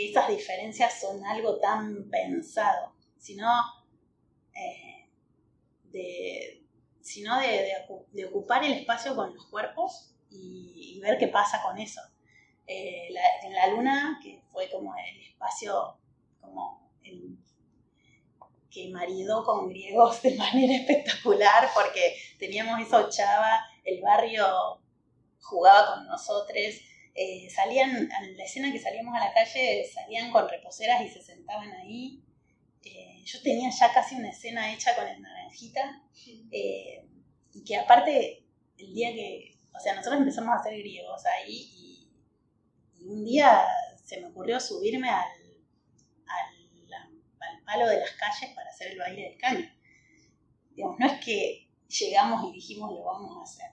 esas diferencias son algo tan pensado, sino de ocupar el espacio con los cuerpos y ver qué pasa con eso. En la luna, que fue como el espacio como que maridó con griegos de manera espectacular, porque teníamos esa ochava, el barrio jugaba con nosotros, salían, a la escena que salíamos a la calle, salían con reposeras y se sentaban ahí. Yo tenía ya casi una escena hecha con el Naranjita, y que aparte, el día que, o sea, nosotros empezamos a hacer griegos ahí, y un día se me ocurrió subirme al palo de las calles para hacer el baile del caño. Digamos, no es que llegamos y dijimos lo vamos a hacer.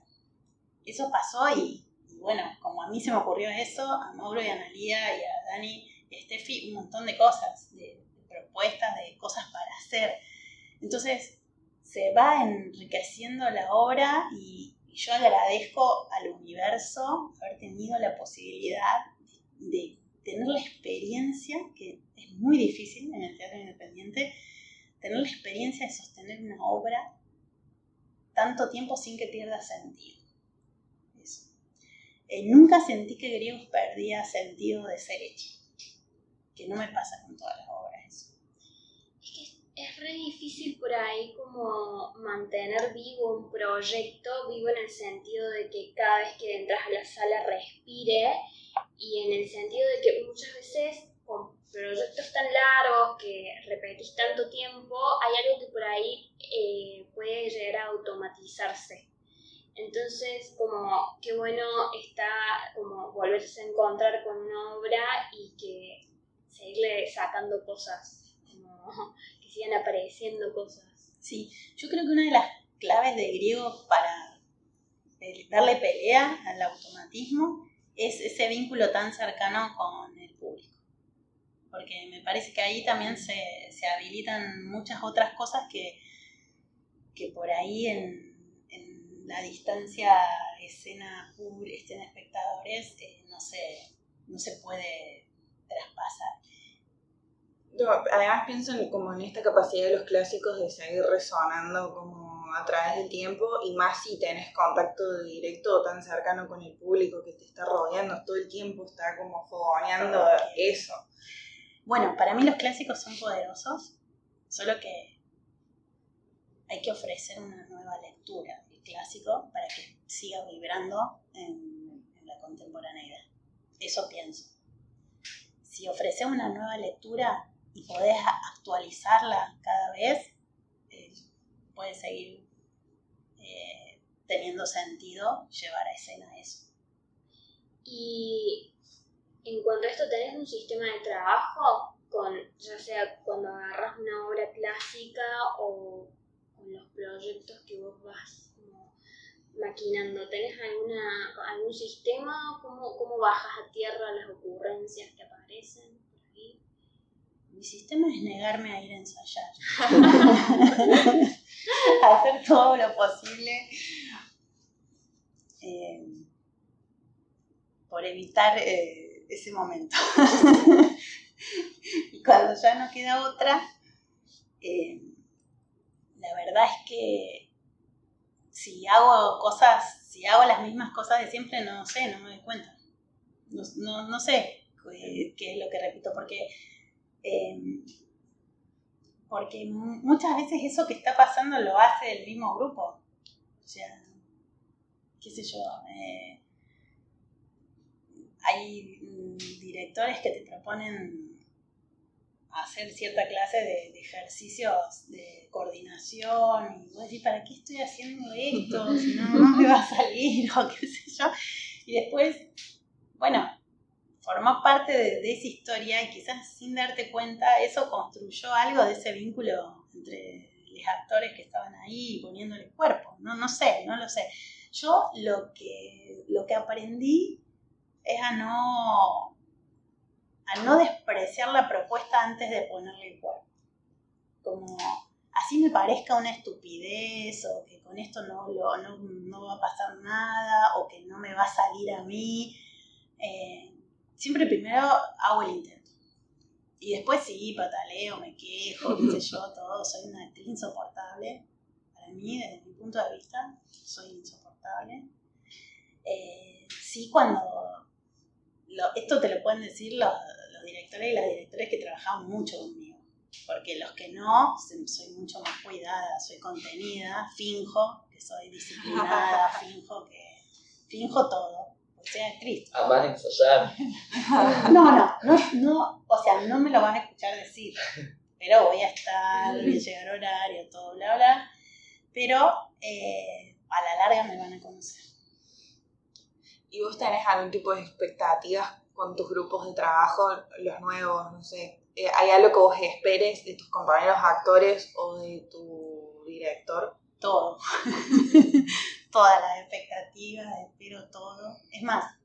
Eso pasó y bueno, como a mí se me ocurrió eso, a Mauro y a Analía y a Dani y a Steffi, un montón de cosas, de propuestas, de cosas para hacer. Entonces se va enriqueciendo la obra y yo agradezco al universo haber tenido la posibilidad de tener la experiencia, que es muy difícil en el teatro independiente, tener la experiencia de sostener una obra tanto tiempo sin que pierda sentido. Eso. Nunca sentí que Griegos perdía sentido de ser hecha, que no me pasa con todas las obras eso. Es que es re difícil por ahí como mantener vivo un proyecto, vivo en el sentido de que cada vez que entras a la sala respire, y en el sentido de que muchas veces con proyectos tan largos que repetís tanto tiempo, hay algo que por ahí puede llegar a automatizarse. Entonces, como qué bueno está como volverse a encontrar con una obra y que seguirle sacando cosas, como que sigan apareciendo cosas. Sí, yo creo que una de las claves de Griegos para darle pelea al automatismo es ese vínculo tan cercano con el público. Porque me parece que ahí también se habilitan muchas otras cosas que por ahí en la distancia escena espectadores no se puede traspasar. No, además pienso como en esta capacidad de los clásicos de seguir resonando como a través del tiempo, y más si tenés contacto directo o tan cercano con el público que te está rodeando todo el tiempo, está como fogoneando eso. Bueno, para mí los clásicos son poderosos, solo que hay que ofrecer una nueva lectura del clásico para que siga vibrando en la contemporaneidad. Eso pienso. Si ofreces una nueva lectura y podés actualizarla cada vez, puede seguir teniendo sentido llevar a escena eso. Y en cuanto a esto, ¿tenés un sistema de trabajo con, ya sea cuando agarras una obra clásica o con los proyectos que vos vas como maquinando? ¿Tenés algún sistema? ¿Cómo bajas a tierra las ocurrencias que aparecen por ahí? Mi sistema es negarme a ir a ensayar. Hacer todo lo posible por evitar ese momento. Y cuando ya no queda otra, la verdad es que si hago las mismas cosas de siempre, no me doy cuenta. No sé qué es lo que repito, porque muchas veces eso que está pasando lo hace el mismo grupo. O sea, qué sé yo, hay directores que te proponen hacer cierta clase de ejercicios de coordinación, y vos decís, ¿para qué estoy haciendo esto? Si no me va a salir, o qué sé yo. Y después, bueno, formó parte de esa historia, y quizás sin darte cuenta eso construyó algo de ese vínculo entre los actores que estaban ahí poniéndole cuerpo. No lo sé. Yo lo que aprendí es a no despreciar la propuesta antes de ponerle el cuerpo. Como así me parezca una estupidez, o que con esto no va a pasar nada, o que no me va a salir a mí. Siempre primero hago el intento. Y después sí, pataleo, me quejo, qué sé yo, todo. Soy una actriz insoportable. Para mí, desde mi punto de vista, soy insoportable. Sí, cuando... esto te lo pueden decir los directores y las directoras que trabajaban mucho conmigo. Porque los que no, soy mucho más cuidada, soy contenida, finjo que soy disciplinada, finjo todo. Soy actriz. Además de ensayar. No, o sea, no me lo van a escuchar decir, pero voy a estar, voy a llegar a horario, todo, bla, bla, pero a la larga me van a conocer. ¿Y vos tenés algún tipo de expectativas con tus grupos de trabajo, los nuevos, no sé? ¿Hay algo que vos esperes de tus compañeros actores o de tu director? Todo. Todas las expectativas, espero todo. Es más,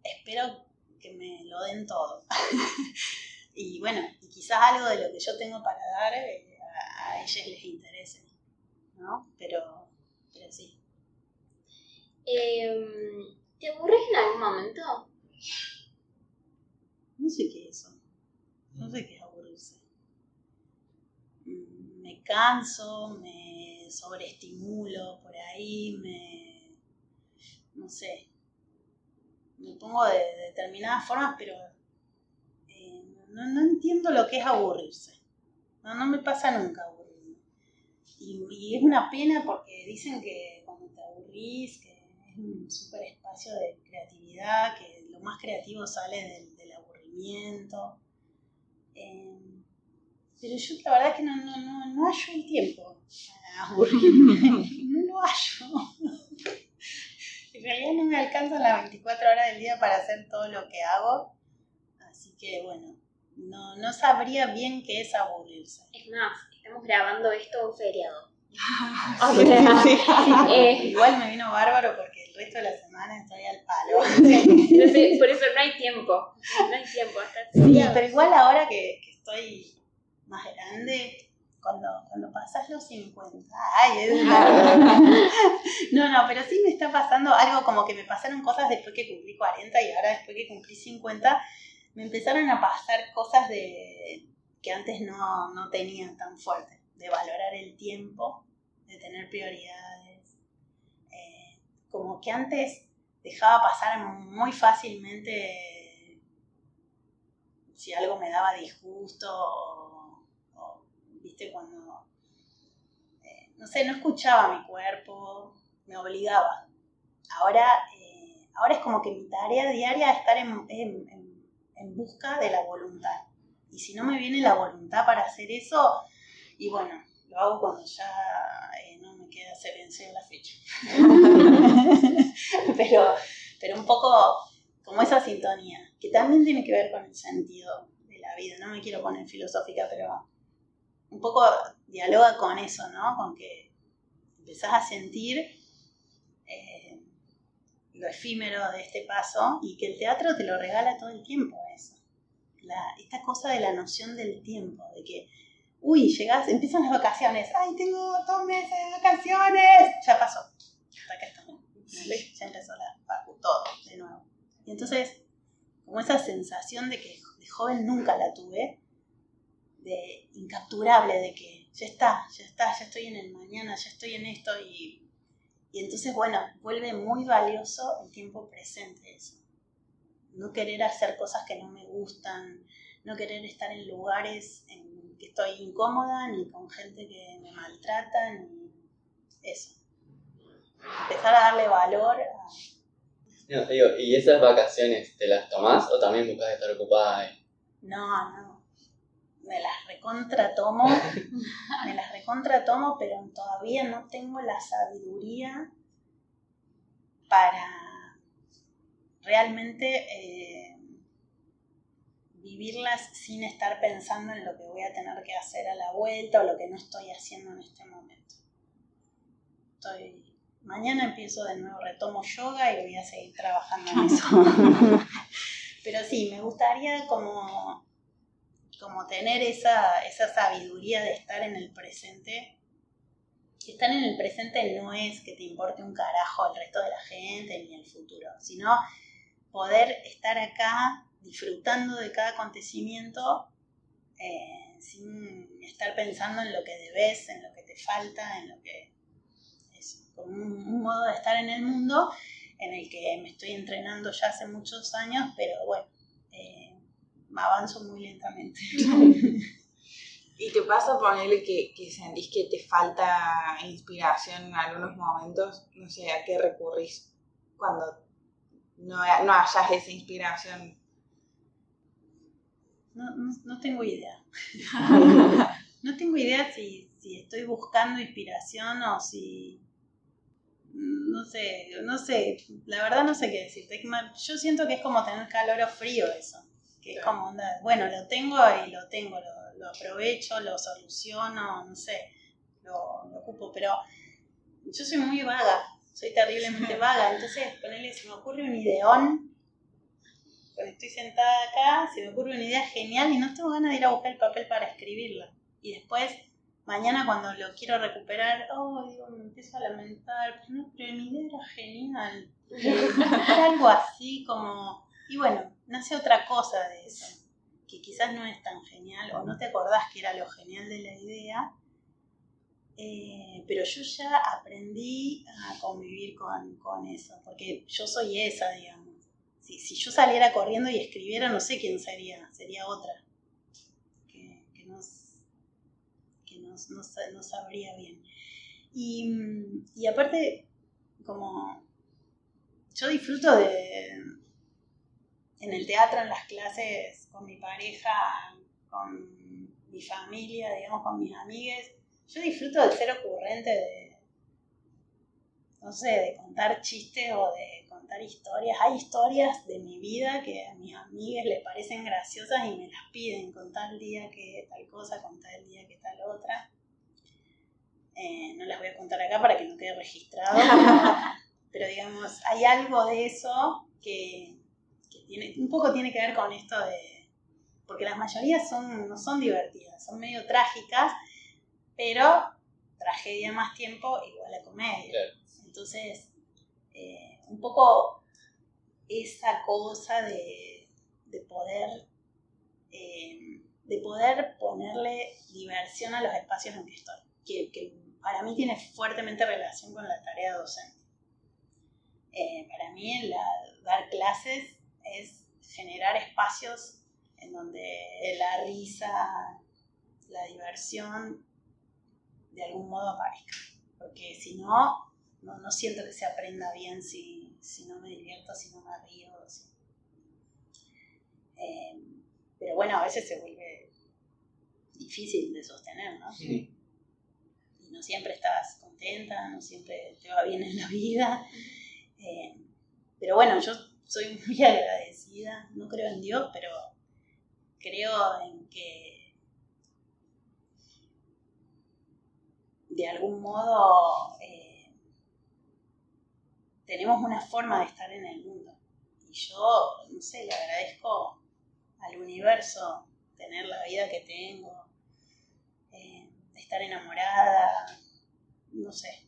espero que me lo den todo. Y bueno, y quizás algo de lo que yo tengo para dar a ellos les interese, ¿no? Pero sí. ¿Te aburrís en algún momento? No sé qué es eso. No sé qué es aburrirse. Me canso, me sobreestimulo por ahí, no sé, me pongo de determinadas formas, pero no entiendo lo que es aburrirse. No me pasa nunca aburrirme. Y es una pena, porque dicen que cuando te aburrís, que es un súper espacio de creatividad, que lo más creativo sale del aburrimiento. Pero yo la verdad es que no hallo el tiempo para aburrirme. No lo hallo. En realidad no me alcanzan las 24 horas del día para hacer todo lo que hago. Así que bueno, no sabría bien qué es aburrirse. Es más, estamos grabando esto un feriado. Igual me vino bárbaro porque el resto de la semana estoy al palo. Entonces, por eso no hay tiempo. No hay tiempo hasta Sí, pero igual ahora que estoy más grande, cuando pasas los 50, no, pero sí me está pasando algo, como que me pasaron cosas después que cumplí 40, y ahora después que cumplí 50 me empezaron a pasar cosas que antes no tenía tan fuerte, de valorar el tiempo, de tener prioridades, como que antes dejaba pasar muy fácilmente si algo me daba disgusto, o viste, cuando no sé, no escuchaba mi cuerpo, me obligaba. Ahora es como que mi tarea diaria es estar en busca de la voluntad, y si no me viene la voluntad para hacer eso, y bueno, lo hago cuando ya no me queda hacer en la fecha. pero un poco como esa sintonía, que también tiene que ver con el sentido de la vida. No me quiero poner filosófica, pero un poco dialoga con eso, ¿no? Con que empezás a sentir lo efímero de este paso, y que el teatro te lo regala todo el tiempo, eso. Esta cosa de la noción del tiempo, de que, llegás, empiezan las vacaciones, tengo 2 meses de vacaciones, ya pasó, hasta acá estamos, ya empezó todo de nuevo. Y entonces, como esa sensación de que de joven nunca la tuve, de incapturable, de que ya estoy en el mañana, ya estoy en esto, y entonces, bueno, vuelve muy valioso el tiempo presente eso. No querer hacer cosas que no me gustan, no querer estar en lugares en que estoy incómoda, ni con gente que me maltrata, ni eso. Empezar a darle valor a... No, digo, ¿y esas vacaciones te las tomás o también buscas estar ocupada ahí? No. Me las recontra tomo, pero todavía no tengo la sabiduría para realmente vivirlas sin estar pensando en lo que voy a tener que hacer a la vuelta o lo que no estoy haciendo en este momento. Mañana empiezo de nuevo, retomo yoga y voy a seguir trabajando en eso. Pero sí, me gustaría como tener esa sabiduría de estar en el presente. Estar en el presente no es que te importe un carajo el resto de la gente ni el futuro, sino poder estar acá disfrutando de cada acontecimiento sin estar pensando en lo que debes, en lo que te falta, en lo que es como un modo de estar en el mundo en el que me estoy entrenando ya hace muchos años, pero bueno, avanzo muy lentamente. ¿Y te pasa ponerle que sentís que te falta inspiración en algunos momentos? No sé, ¿a qué recurrís cuando no hayas esa inspiración? No tengo idea. No tengo idea si estoy buscando inspiración o si... No sé, la verdad no sé qué decirte. Yo siento que es como tener calor o frío eso. Que es como, bueno, lo tengo, lo aprovecho, lo soluciono, no sé, lo ocupo, pero yo soy muy vaga, soy terriblemente vaga, entonces ponele, se me ocurre un ideón, cuando estoy sentada acá, se me ocurre una idea genial y no tengo ganas de ir a buscar el papel para escribirla, y después, mañana cuando lo quiero recuperar, me empiezo a lamentar, pero mi idea era genial, era algo así como... Y bueno, nace otra cosa de eso, que quizás no es tan genial, o no te acordás que era lo genial de la idea, pero yo ya aprendí a convivir con eso, porque yo soy esa, digamos. Si yo saliera corriendo y escribiera, no sé quién sería otra, que no sabría bien. Y aparte, como yo disfruto en el teatro, en las clases, con mi pareja, con mi familia, digamos, con mis amigues. Yo disfruto de ser ocurrente, de contar chistes o de contar historias. Hay historias de mi vida que a mis amigues les parecen graciosas y me las piden. Contar el día que tal cosa, contar el día que tal otra. No las voy a contar acá para que no quede registrado. Pero digamos, hay algo de eso que un poco tiene que ver con esto de... Porque las mayorías no son divertidas, son medio trágicas, pero tragedia más tiempo igual a comedia. Claro. Entonces, un poco esa cosa de poder ponerle diversión a los espacios en que estoy, que para mí tiene fuertemente relación con la tarea docente. Para mí dar clases es generar espacios en donde la risa, la diversión de algún modo aparezca, porque si no siento que se aprenda bien si no me divierto, si no me río. Pero bueno, a veces se vuelve difícil de sostener, ¿no? Sí. Y no siempre estás contenta, no siempre te va bien en la vida. Pero bueno, yo soy muy agradecida, no creo en Dios, pero creo en que de algún modo tenemos una forma de estar en el mundo. Y yo, no sé, le agradezco al universo tener la vida que tengo, estar enamorada, no sé,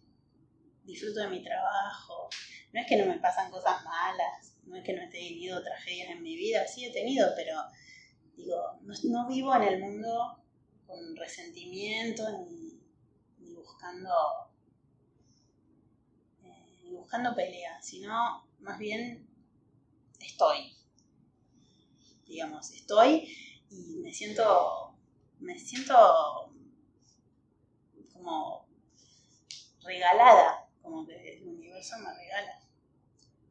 disfruto de mi trabajo. No es que no me pasan cosas malas, no es que no he tenido tragedias en mi vida, sí he tenido, pero digo, no vivo en el mundo con resentimiento ni buscando pelea, sino más bien estoy y me siento como regalada, como que el universo me regala.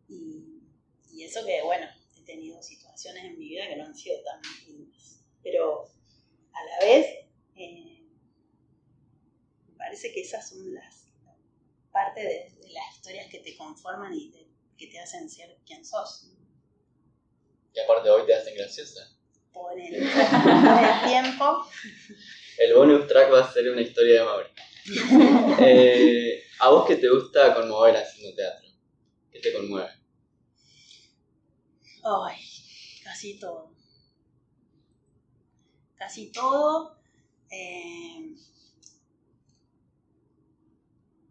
Y eso que, bueno, he tenido situaciones en mi vida que no han sido tan lindas. son las parte de las historias que te conforman y que te hacen ser quien sos. Que aparte hoy te hacen graciosa. Por el tiempo. El bonus track va a ser una historia de Mauri. ¿A vos qué te gusta conmover haciendo teatro? ¿Qué te conmueve? Ay, casi todo. Casi todo.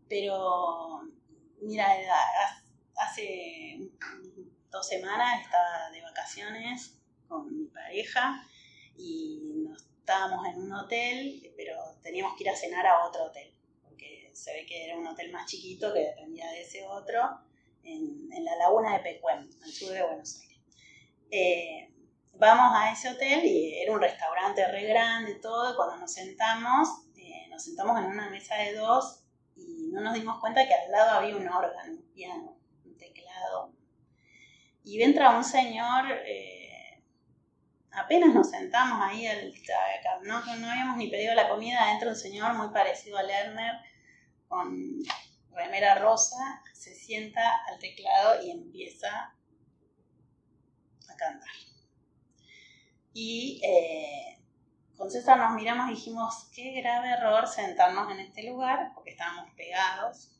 Pero, mira, hace 2 semanas estaba de vacaciones con mi pareja y estábamos en un hotel, pero teníamos que ir a cenar a otro hotel, porque se ve que era un hotel más chiquito que dependía de ese otro, en la laguna de Pecuén, al sur de Buenos Aires. Vamos a ese hotel y era un restaurante re grande, todo, y cuando nos sentamos en una mesa de 2 y no nos dimos cuenta que al lado había un órgano, un piano, un teclado. Y entra un señor, apenas nos sentamos ahí, no habíamos ni pedido la comida, entra un señor muy parecido a Lerner, con remera rosa, se sienta al teclado y empieza a cantar. Y con César nos miramos y dijimos, qué grave error sentarnos en este lugar, porque estábamos pegados,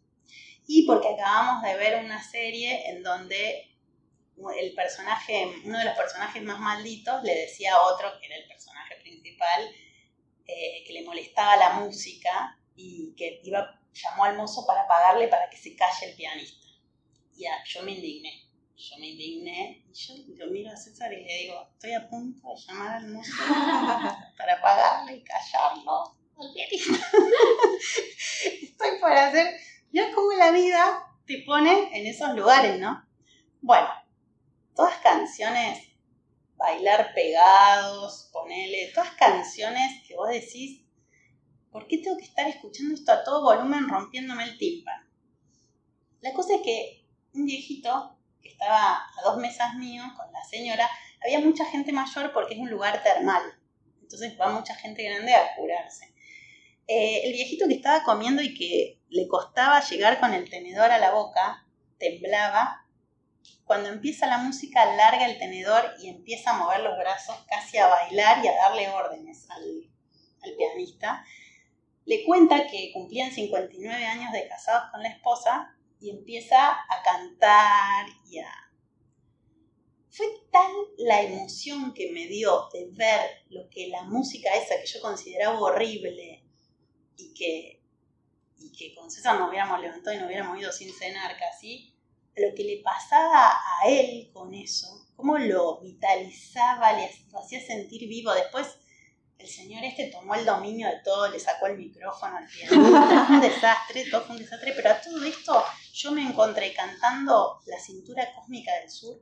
y porque acabamos de ver una serie en donde uno de los personajes más malditos le decía a otro, que era el personaje principal, que le molestaba la música y que llamó al mozo para pagarle para que se calle el pianista. Y yo me indigné y yo lo miro a César y le digo, estoy a punto de llamar al mozo para pagarle y callarlo al pianista. Estoy por hacer... Ya como la vida te pone en esos lugares, ¿no? Bueno, todas canciones, bailar pegados, todas canciones que vos decís, ¿por qué tengo que estar escuchando esto a todo volumen rompiéndome el tímpano? La cosa es que un viejito que estaba a 2 mesas míos con la señora, había mucha gente mayor porque es un lugar termal, entonces va mucha gente grande a curarse. El viejito que estaba comiendo y que le costaba llegar con el tenedor a la boca, temblaba. Cuando empieza la música, larga el tenedor y empieza a mover los brazos, casi a bailar y a darle órdenes al pianista. Le cuenta que cumplían 59 años de casados con la esposa y empieza a cantar Fue tal la emoción que me dio de ver lo que la música esa que yo consideraba horrible y que con César nos hubiéramos levantado y nos hubiéramos ido sin cenar casi, lo que le pasaba a él con eso, cómo lo vitalizaba, lo hacía sentir vivo. Después el señor tomó el dominio de todo, le sacó el micrófono al pianista, todo fue un desastre, pero a todo esto yo me encontré cantando La Cintura Cósmica del Sur,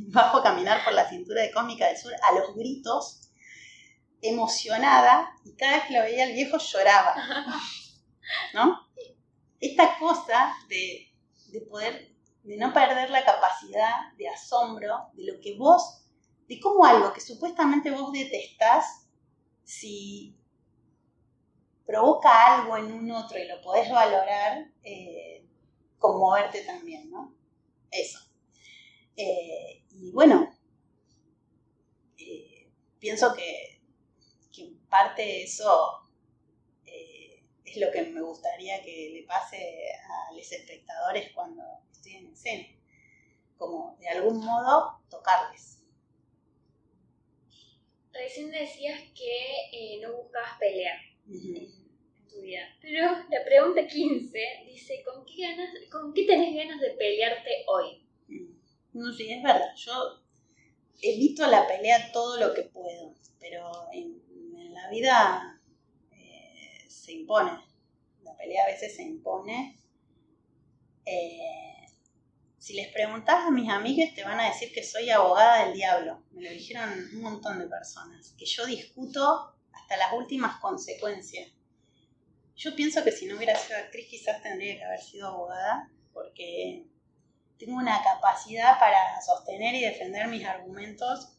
bajo caminar por la cintura cósmica del sur, a los gritos, emocionada, y cada vez que lo veía el viejo lloraba, ¿no? Esta cosa de no perder la capacidad de asombro de lo que de cómo algo que supuestamente vos detestás, si provoca algo en un otro y lo podés valorar, conmoverte también, ¿no? Eso. Y bueno, pienso que en parte eso es lo que me gustaría que le pase a los espectadores cuando estoy en escena, como de algún modo tocarles. Recién decías que no buscabas pelear en tu vida, pero la pregunta 15 dice, ¿con qué tenés ganas de pelearte hoy? No sé, es verdad, yo evito la pelea todo lo que puedo, pero en la vida se impone, la pelea a veces se impone. Si les preguntás a mis amigas te van a decir que soy abogada del diablo, me lo dijeron un montón de personas, que yo discuto hasta las últimas consecuencias. Yo pienso que si no hubiera sido actriz quizás tendría que haber sido abogada, porque tengo una capacidad para sostener y defender mis argumentos,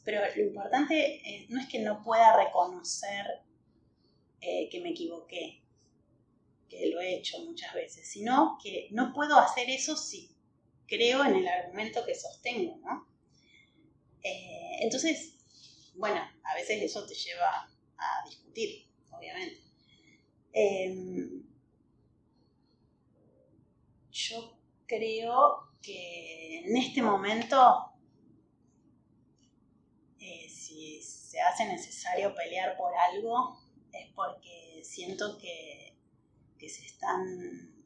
pero lo importante no es que no pueda reconocer que me equivoqué, que lo he hecho muchas veces, sino que no puedo hacer eso si creo en el argumento que sostengo, ¿no? Entonces, bueno, a veces eso te lleva a discutir, obviamente. Yo creo que en este momento, si se hace necesario pelear por algo, es porque siento que se están,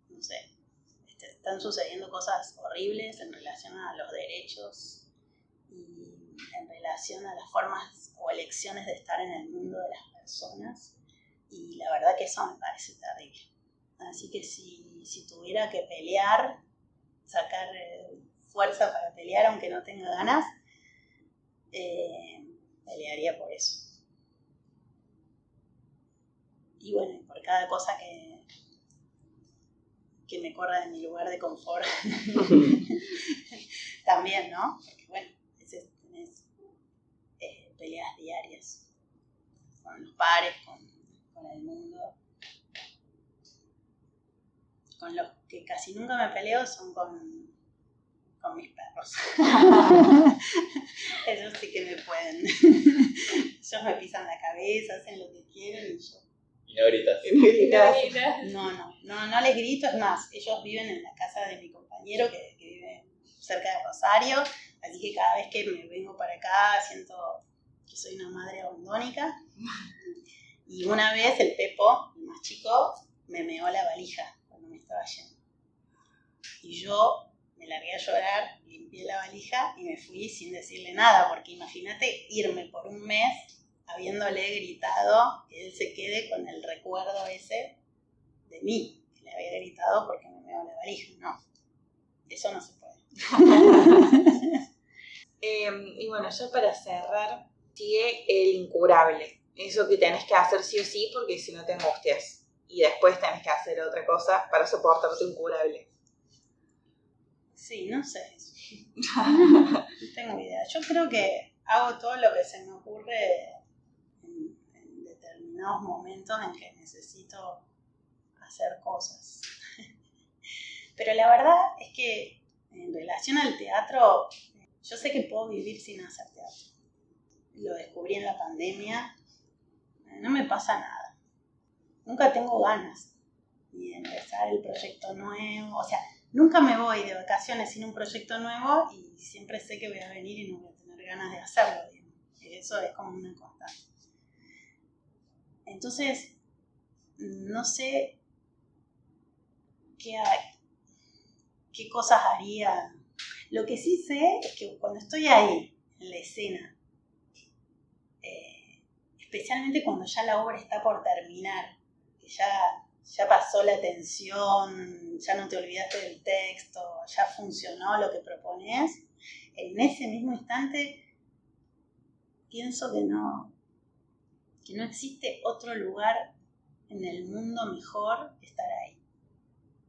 no sé, están sucediendo cosas horribles en relación a los derechos y en relación a las formas o elecciones de estar en el mundo de las personas, y la verdad que eso me parece terrible. Así que si tuviera que pelear, sacar fuerza para pelear aunque no tenga ganas, pelearía por eso. Y bueno, por cada cosa que me corra de mi lugar de confort también, ¿no? Porque bueno, tenés peleas diarias con los pares, con el mundo. Con los que casi nunca me peleo son con mis perros. Ellos sí que me pueden. Ellos me pisan la cabeza, hacen lo que quieren y yo... Y no gritas. No les grito, es más, ellos viven en la casa de mi compañero que vive cerca de Rosario, así que cada vez que me vengo para acá siento que soy una madre abandónica. Y una vez el Pepo, el más chico, me meó la valija cuando me estaba yendo. Y yo me largué a llorar, limpié la valija y me fui sin decirle nada, porque imagínate irme por un mes habiéndole gritado que él se quede con el recuerdo ese de mí, que le había gritado porque me meó la valija. No, eso no se puede. Y bueno, ya para cerrar, sigue el incurable. Eso que tenés que hacer sí o sí, porque si no te angustias. Y después tenés que hacer otra cosa para soportar tu incurable. Sí, no sé. No tengo idea. Yo creo que hago todo lo que se me ocurre en determinados momentos en que necesito hacer cosas. Pero la verdad es que en relación al teatro, yo sé que puedo vivir sin hacer teatro. Lo descubrí en la pandemia. No me pasa nada. Nunca tengo ganas ni de empezar el proyecto nuevo. O sea, nunca me voy de vacaciones sin un proyecto nuevo y siempre sé que voy a venir y no voy a tener ganas de hacerlo. Digamos. Eso es como una constante. Entonces, no sé qué cosas haría. Lo que sí sé es que cuando estoy ahí, en la escena, especialmente cuando ya la obra está por terminar, que ya pasó la tensión, ya no te olvidaste del texto, ya funcionó lo que propones, en ese mismo instante pienso que no existe otro lugar en el mundo mejor que estar ahí,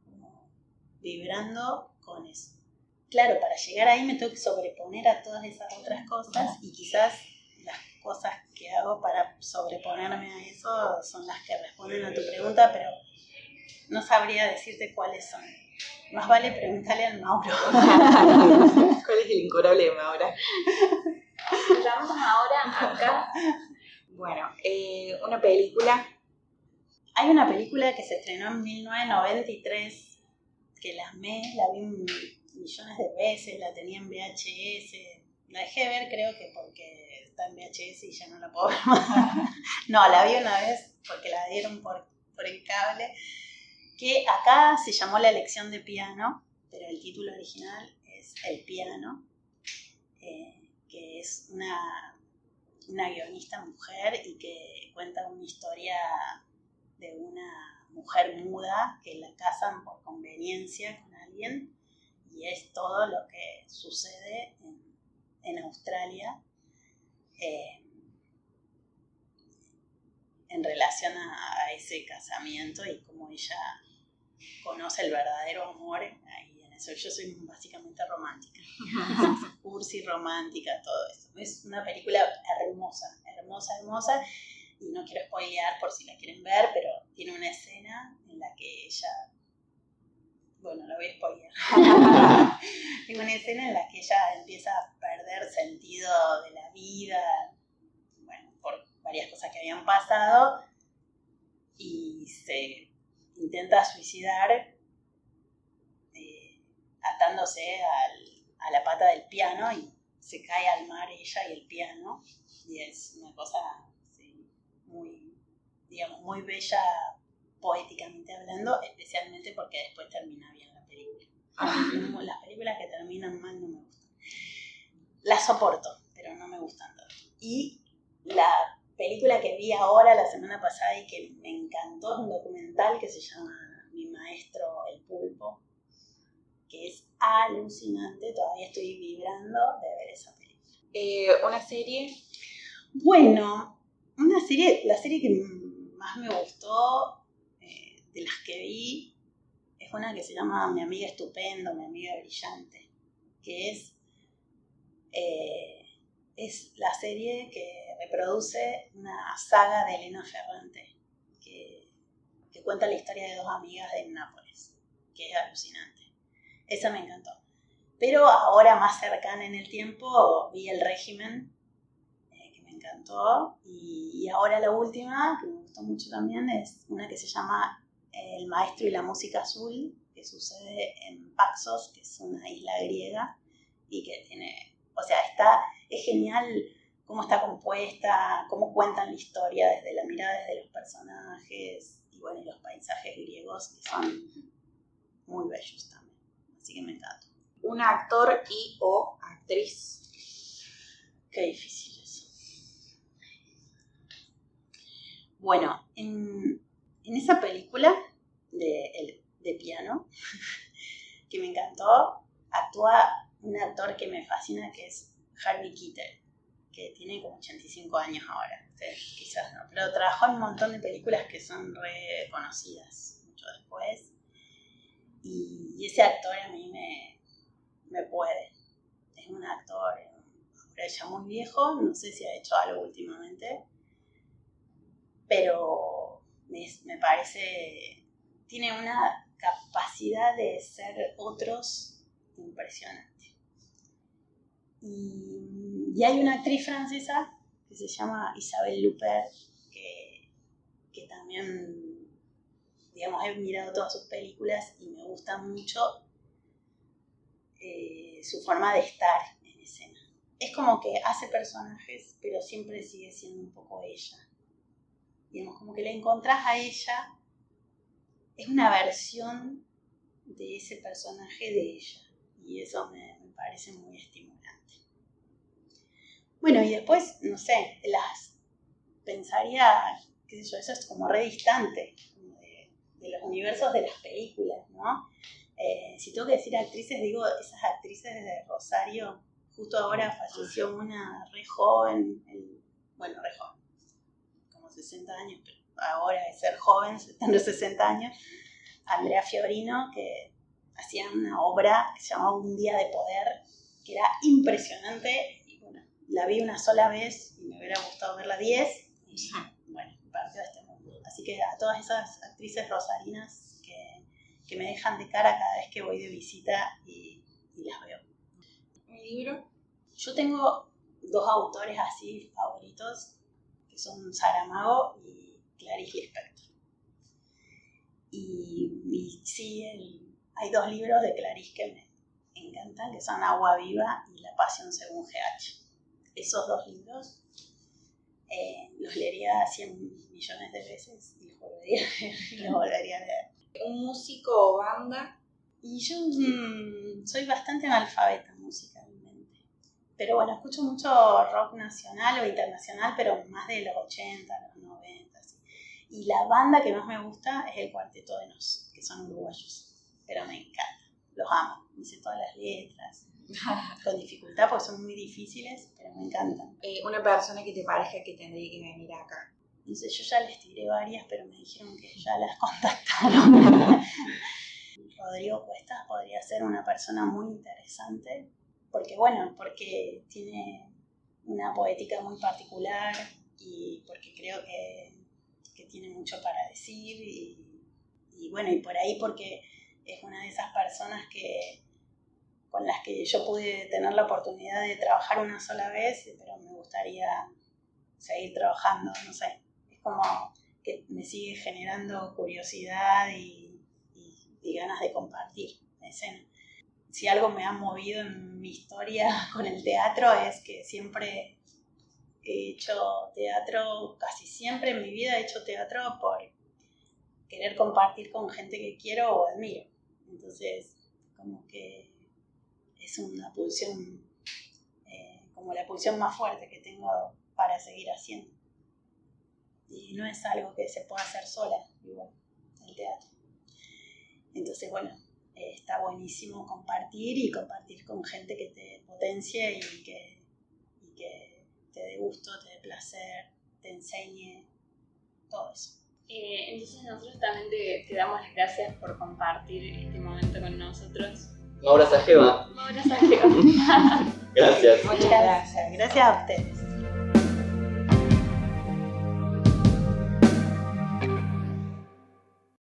como vibrando con eso. Claro, para llegar ahí me tengo que sobreponer a todas esas otras cosas y quizás las cosas que hago para sobreponerme a eso son las que responden a tu pregunta, pero no sabría decirte cuáles son. Más vale preguntarle al Mauro. ¿Cuál es el incurable de Mauro? Vamos ahora acá. Bueno, una película. Hay una película que se estrenó en 1993 que la vi millones de veces, la tenía en VHS. La dejé de ver, creo que porque está en VHS y ya no la puedo ver más. No, la vi una vez porque la dieron por el cable, que acá se llamó La lección de piano, pero el título original es El piano, que es una guionista mujer y que cuenta una historia de una mujer muda que la casan por conveniencia con alguien, y es todo lo que sucede en Australia en relación a ese casamiento y cómo ella conoce el verdadero amor ahí en eso. Yo soy básicamente romántica, cursi, romántica, todo eso. Es una película hermosa, hermosa, hermosa, y no quiero spoilear por si la quieren ver, pero tiene una escena en la que ella, bueno, lo voy a spoiler. Tiene una escena en la que ella empieza a perder sentido de la vida, bueno, por varias cosas que habían pasado, y se intenta suicidar atándose a la pata del piano y se cae al mar ella y el piano, y es una cosa sí, muy, digamos, muy bella poéticamente hablando, especialmente porque después termina bien la película. Las películas que terminan mal no me gustan. Las soporto, pero no me gustan tanto. Y la película que vi ahora la semana pasada y que me encantó es un documental que se llama Mi maestro el pulpo, que es alucinante, todavía estoy vibrando de ver esa película. ¿Una serie? Bueno, la serie que más me gustó de las que vi es una que se llama Mi amiga estupendo, mi amiga brillante, que es la serie que reproduce una saga de Elena Ferrante que cuenta la historia de dos amigas de Nápoles, que es alucinante. Esa me encantó. Pero ahora más cercana en el tiempo vi El régimen, que me encantó, y ahora la última, que me gustó mucho también, es una que se llama El maestro y la música azul, que sucede en Paxos, que es una isla griega, y que tiene, o sea, es genial cómo está compuesta, cómo cuentan la historia desde la mirada desde los personajes, y bueno, y los paisajes griegos, que son muy bellos también, así que me encanta. Un actor y o actriz. Qué difícil eso. Bueno, en esa película de piano, que me encantó, actúa un actor que me fascina, que es Harvey Keitel, que tiene como 85 años ahora. Ustedes quizás no, pero trabajó en un montón de películas que son reconocidas mucho después. Y ese actor a mí me puede. Es un actor ahora ya muy viejo, no sé si ha hecho algo últimamente, pero me parece, tiene una capacidad de ser otros impresionante. Y hay una actriz francesa que se llama Isabelle Huppert, que también, digamos, he mirado todas sus películas y me gusta mucho su forma de estar en escena. Es como que hace personajes, pero siempre sigue siendo un poco ella. Digamos, como que le encontrás a ella, es una versión de ese personaje de ella. Y eso me parece muy estimulante. Bueno, y después, no sé, pensaría, qué sé yo, eso es como re distante de los universos de las películas, ¿no? Si tengo que decir actrices, digo esas actrices de Rosario. Justo ahora falleció una re joven, re joven, como 60 años, pero ahora de ser joven, teniendo 60 años, Andrea Fiorino, que hacía una obra que se llamaba Un día de poder, que era impresionante, y bueno, la vi una sola vez y me hubiera gustado verla 10, y bueno, partió de este mundo. Así que a todas esas actrices rosarinas que me dejan de cara cada vez que voy de visita y las veo. ¿Un libro? Yo tengo dos autores así favoritos, que son Saramago y Clarice Lispector. Y sí, hay dos libros de Clarice que me encantan, que son Agua Viva y La Pasión según G.H. Esos dos libros los leería 100 millones de veces y los volvería a leer. ¿Un músico o banda? Y yo soy bastante analfabeta musicalmente. Pero bueno, escucho mucho rock nacional o internacional, pero más de los 80, los 90. ¿Sí? Y la banda que más me gusta es el Cuarteto de Nos, que son uruguayos. Pero me encanta, los amo. Me sé todas las letras. Con dificultad porque son muy difíciles, pero me encantan. Una persona que te parezca que tendría que venir acá. No sé, yo ya les tiré varias, pero me dijeron que ya las contactaron. Rodrigo Cuestas podría ser una persona muy interesante, porque tiene una poética muy particular y porque creo que que tiene mucho para decir y bueno, y por ahí porque es una de esas personas con las que yo pude tener la oportunidad de trabajar una sola vez, pero me gustaría seguir trabajando, no sé, es como que me sigue generando curiosidad y ganas de compartir la escena. Si algo me ha movido en mi historia con el teatro es que siempre he hecho teatro, casi siempre en mi vida he hecho teatro por querer compartir con gente que quiero o admiro. Entonces, como que es una pulsión, como la pulsión más fuerte que tengo para seguir haciendo. Y no es algo que se pueda hacer sola, igual, el teatro. Entonces, bueno, está buenísimo compartir con gente que te potencie y que te dé gusto, te dé placer, te enseñe, todo eso. Entonces nosotros también te damos las gracias por compartir este momento con nosotros. Un abrazo a Jeva. Un abrazo a Jeva. Gracias. Muchas gracias. Gracias a ustedes.